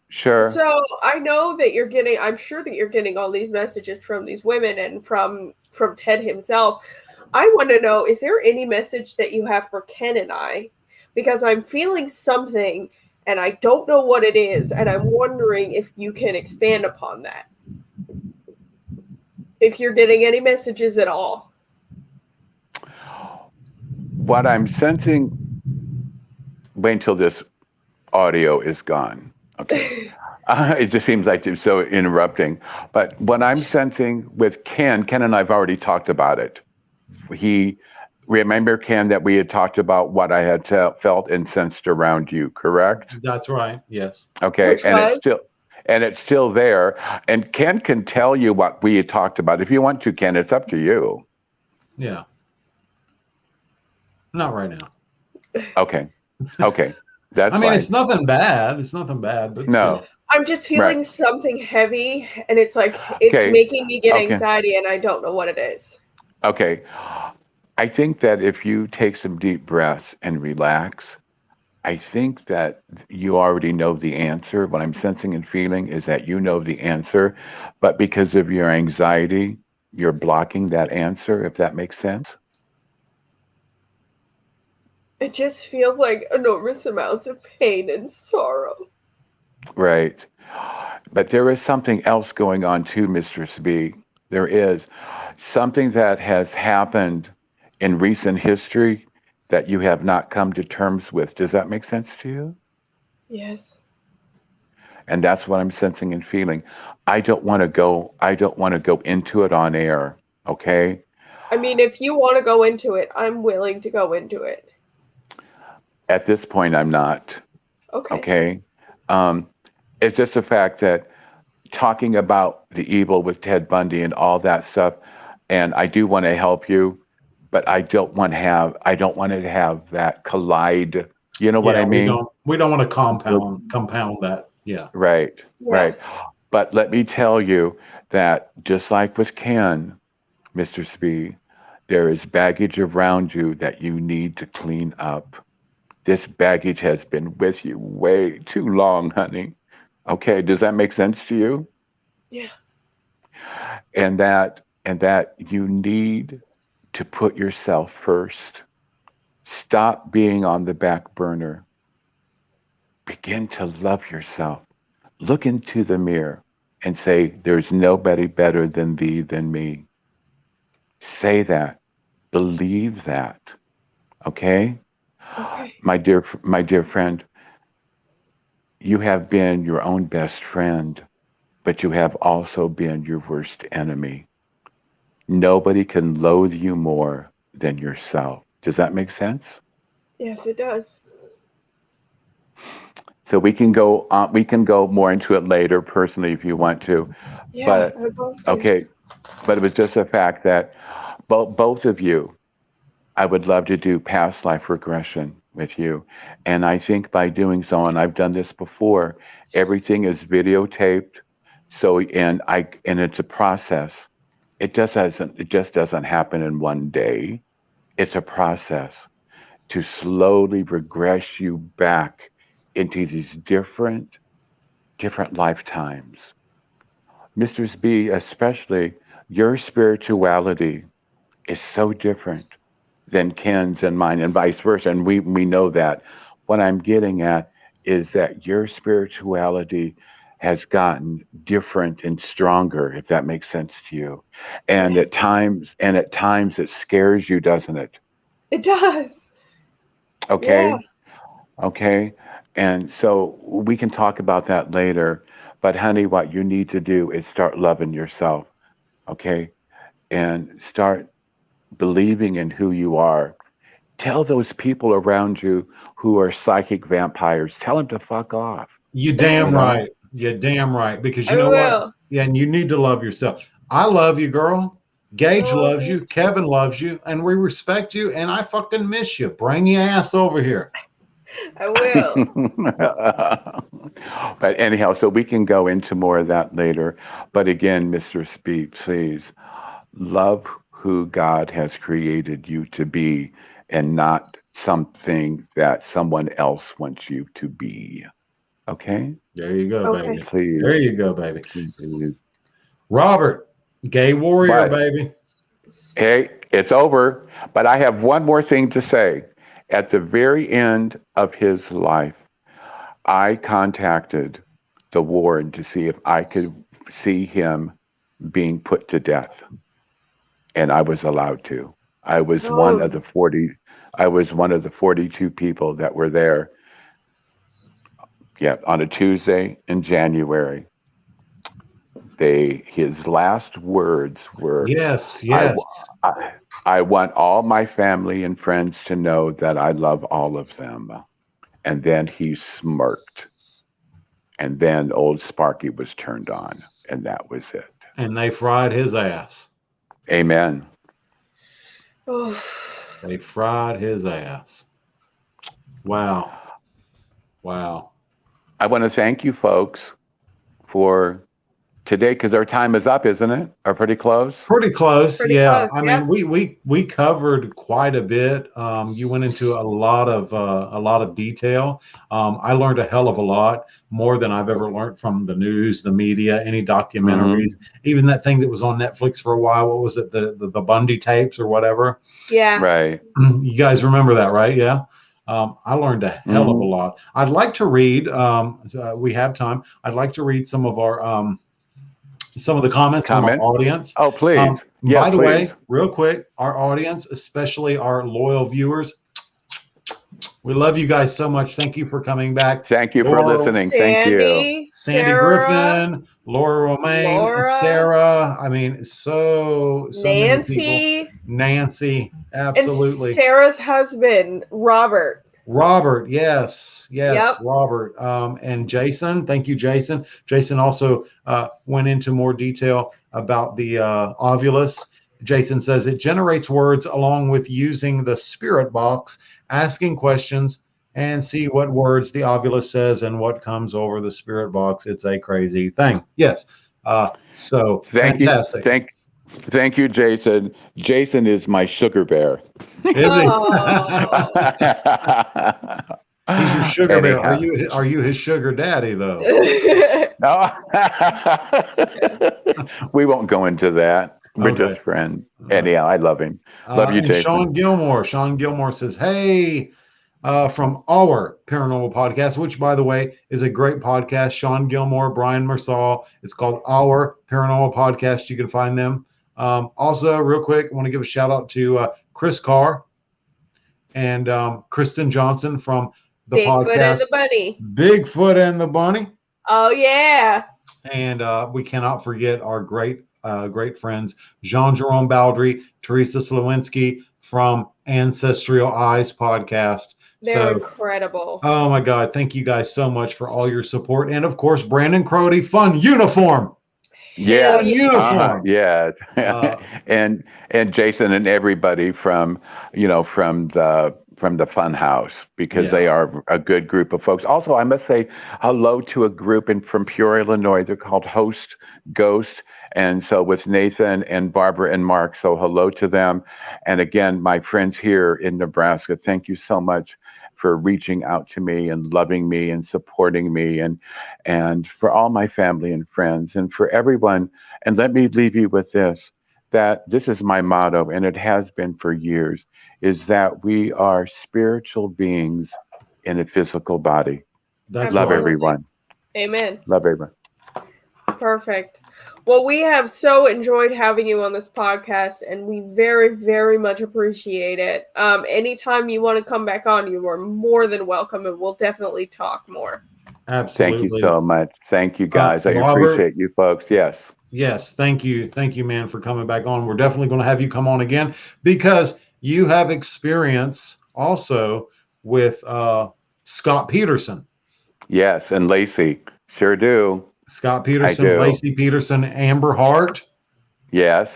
So I know that I'm sure that you're getting all these messages from these women and from Ted himself. I want to know, is there any message that you have for Ken and I? Because I'm feeling something and I don't know what it is, and I'm wondering if you can expand upon that. If you're getting any messages at all. What I'm sensing, wait until this audio is gone. Okay. It just seems like it's so interrupting. But what I'm sensing with Ken and I've already talked about it. Remember, Ken, that we had talked about what I had felt and sensed around you, correct? That's right. Yes. Okay. Which was? It's still there. And Ken can tell you what we had talked about. If you want to, Ken, it's up to you. Yeah. Not right now. Okay. That's fine. It's nothing bad. But no. Still. I'm just feeling something heavy, and it's like it's making me get anxiety, and I don't know what it is. Okay. I think that if you take some deep breaths and relax, I think that you already know the answer. What I'm sensing and feeling is that you know the answer, but because of your anxiety, you're blocking that answer, if that makes sense. It just feels like enormous amounts of pain and sorrow. Right. But there is something else going on too, Mistress B. There is something that has happened in recent history that you have not come to terms with. Does that make sense to you? Yes. And that's what I'm sensing and feeling. I don't want to go into it on air, okay? I mean, if you want to go into it, I'm willing to go into it. At this point, I'm not. Okay. Okay. Um, it's just the fact that talking about the evil with Ted Bundy and all that stuff, and I do want to help you, but I don't want it to have that collide. You know what Yeah, I mean? we don't want to compound that. Yeah. Right, Yeah. right. But let me tell you that just like with Ken, Mr. Spee, there is baggage around you that you need to clean up. This baggage has been with you way too long, honey. Okay, does that make sense to you? Yeah. And that you need to put yourself first. Stop being on the back burner. Begin to love yourself. Look into the mirror and say, there's nobody better than thee than me. Say that. Believe that. Okay? Okay. My dear friend, you have been your own best friend, but you have also been your worst enemy. Nobody can loathe you more than yourself. Does that make sense? Yes, it does. So we can go more into it later personally if you want to. Yeah, But I'd love to. okay, but it was just a fact that both of you, I would love to do past life regression with you. And I think by doing so, and I've done this before, everything is videotaped. So and it's a process. It just doesn't happen in one day. It's a process to slowly regress you back into these different lifetimes. Mr. B, especially your spirituality is so different than Ken's and mine, and vice versa. And we know that. What I'm getting at is that your spirituality has gotten different and stronger, if that makes sense to you. And Yeah, at times it scares you, doesn't it? it does. Yeah. Okay? Okay? And so we can talk about that later. But honey, what you need to do is start loving yourself, okay? And start believing in who you are. Tell those people around you who are psychic vampires, tell them to fuck off, You you damn know? right. You damn right. Because I you know what? will. Yeah, and you need to love yourself. I love you, girl. I Gage love loves you you. too. Kevin loves you. And we respect you. And I fucking miss you. Bring your ass over here. I will. But anyhow, so we can go into more of that later. But again, Mr. Speed, please love who God has created you to be and not something that someone else wants you to be. Okay? There you go, Okay. baby. Please, There you go, baby. please. Robert, gay warrior, But baby. hey, it's over. But I have one more thing to say. At the very end of his life, I contacted the ward to see if I could see him being put to death, and I was allowed to. I was one of Oh, the 40. I was one of the 42 people that were there. Yeah, on a Tuesday in January. His last words were, Yes, "I, yes. I, I want all my family and friends to know that I love all of them." And then he smirked, and then old Sparky was turned on, and that was it. And they fried his ass. Amen. oh. They fried his ass. Wow. Wow. I want to thank you folks for today because our time is up, isn't it? Or pretty close? Pretty close, Pretty yeah. close. I mean, Yep. we covered quite a bit. You went into a lot of detail. I learned a hell of a lot more than I've ever learned from the news, the media, any documentaries, Hmm. even that thing that was on Netflix for a while. What was it? The Bundy tapes or whatever. Yeah. Right. You guys remember that, right? Yeah. I learned a hell of a Hmm. lot. I'd like to read. We have time. I'd like to read some of the comments from our Comments? audience. Oh, please. Yes, By the please. way, real quick, our audience, especially our loyal viewers, we love you guys so much. Thank you for coming back. Thank you for Laura, listening. Thank you. Sandy, Sandy Sarah, Griffin, Laura Romaine, Laura, Sarah. I mean, so many people. Nancy, Nancy, and absolutely. Sarah's husband, Robert. Robert, yes, Yep. Robert, and Jason. Thank you, Jason. Jason also went into more detail about the Ovilus. Jason says it generates words along with using the spirit box, asking questions, and see what words the Ovilus says and what comes over the spirit box. It's a crazy thing. Yes. So Thank you. fantastic. Thank you, Jason. Jason is my sugar bear. Is he? Oh. He's your sugar bear. Anyhow. Are you his sugar daddy though? No. We won't go into that. We're Okay. just friends. Anyhow, I love him. Love you, And Jason. Sean Gilmore says, "Hey, from our paranormal podcast, which by the way is a great podcast. Sean Gilmore, Brian Mersall. It's called Our Paranormal Podcast. You can find them. Also, real quick, I want to give a shout out to Chris Carr and Kristen Johnson from the Bigfoot podcast and the Bunny. Bigfoot and the Bunny. Oh yeah. And we cannot forget our great friends, Jean-Jerome Baldry, Teresa Slowinski from Ancestral Eyes podcast. They're incredible. Oh my God. Thank you guys so much for all your support. And of course, Brandon Crody, Fun Uniform. Yeah. Fun Uniform. Yeah. And Jason and everybody from the Fun House, because they are a good group of folks. Also, I must say hello to a group from Peoria, Illinois. They're called Host Ghost. And so with Nathan and Barbara and Mark, so hello to them. And again, my friends here in Nebraska, thank you so much for reaching out to me and loving me and supporting me, and for all my family and friends and for everyone. And let me leave you with this, that this is my motto, and it has been for years, is that we are spiritual beings in a physical body. That's Love right. everyone. Amen. Love everyone. Perfect. Well, we have so enjoyed having you on this podcast, and we very, very much appreciate it. Anytime you want to come back on, you are more than welcome, and we'll definitely talk more. Absolutely. Thank you so much. Thank you, guys. I Robert, appreciate you folks. Yes. Yes. Thank you, man, for coming back on. We're definitely going to have you come on again because you have experience also with Scott Peterson. Yes, and Lacey. Sure do. Scott Peterson, I do. Lacey Peterson, Amber Hart. Yes.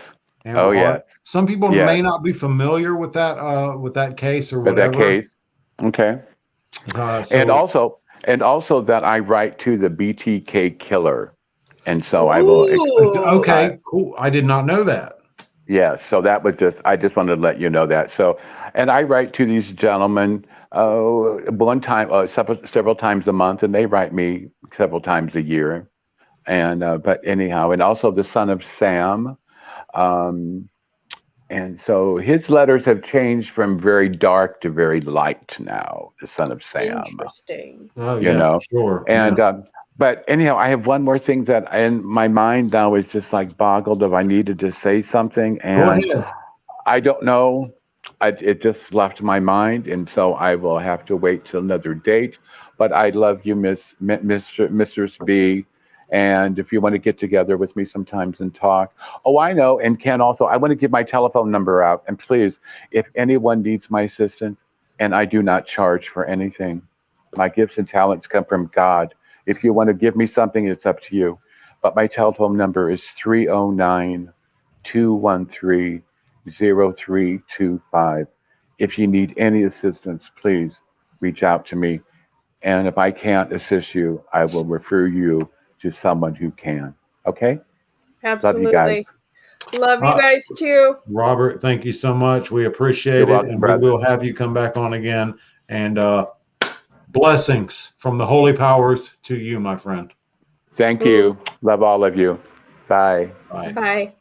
Amber Oh, Hart. yes. Some people Yes. may not be familiar with that case or whatever. That case. Okay. And also that I write to the BTK killer. And so I will. Okay, cool. I did not know that. Yeah. So that was I just wanted to let you know that. So, and I write to these gentlemen one time, several times a month, and they write me several times a year. And, but anyhow, and also the son of Sam. And so his letters have changed from very dark to very light now, the son of Sam. Interesting. Oh, yeah, sure. And, but anyhow, I have one more thing that in my mind now is just like boggled if I needed to say something. And go ahead. I don't know. It just left my mind. And so I will have to wait till another date. But I love you, Mistress B. And if you want to get together with me sometimes and talk. Oh, I know. And Ken also, I want to give my telephone number out. And please, if anyone needs my assistance, and I do not charge for anything, my gifts and talents come from God. If you want to give me something, it's up to you. But my telephone number is 309-213-0325. If you need any assistance, please reach out to me. And if I can't assist you, I will refer you to someone who can. Okay? Absolutely. Love you guys. Love you guys too. Robert, thank you so much. We appreciate You're it. welcome, And brother. we will have you come back on again. And blessings from the holy powers to you, my friend. Thank you. Love all of you. Bye. Bye. Bye.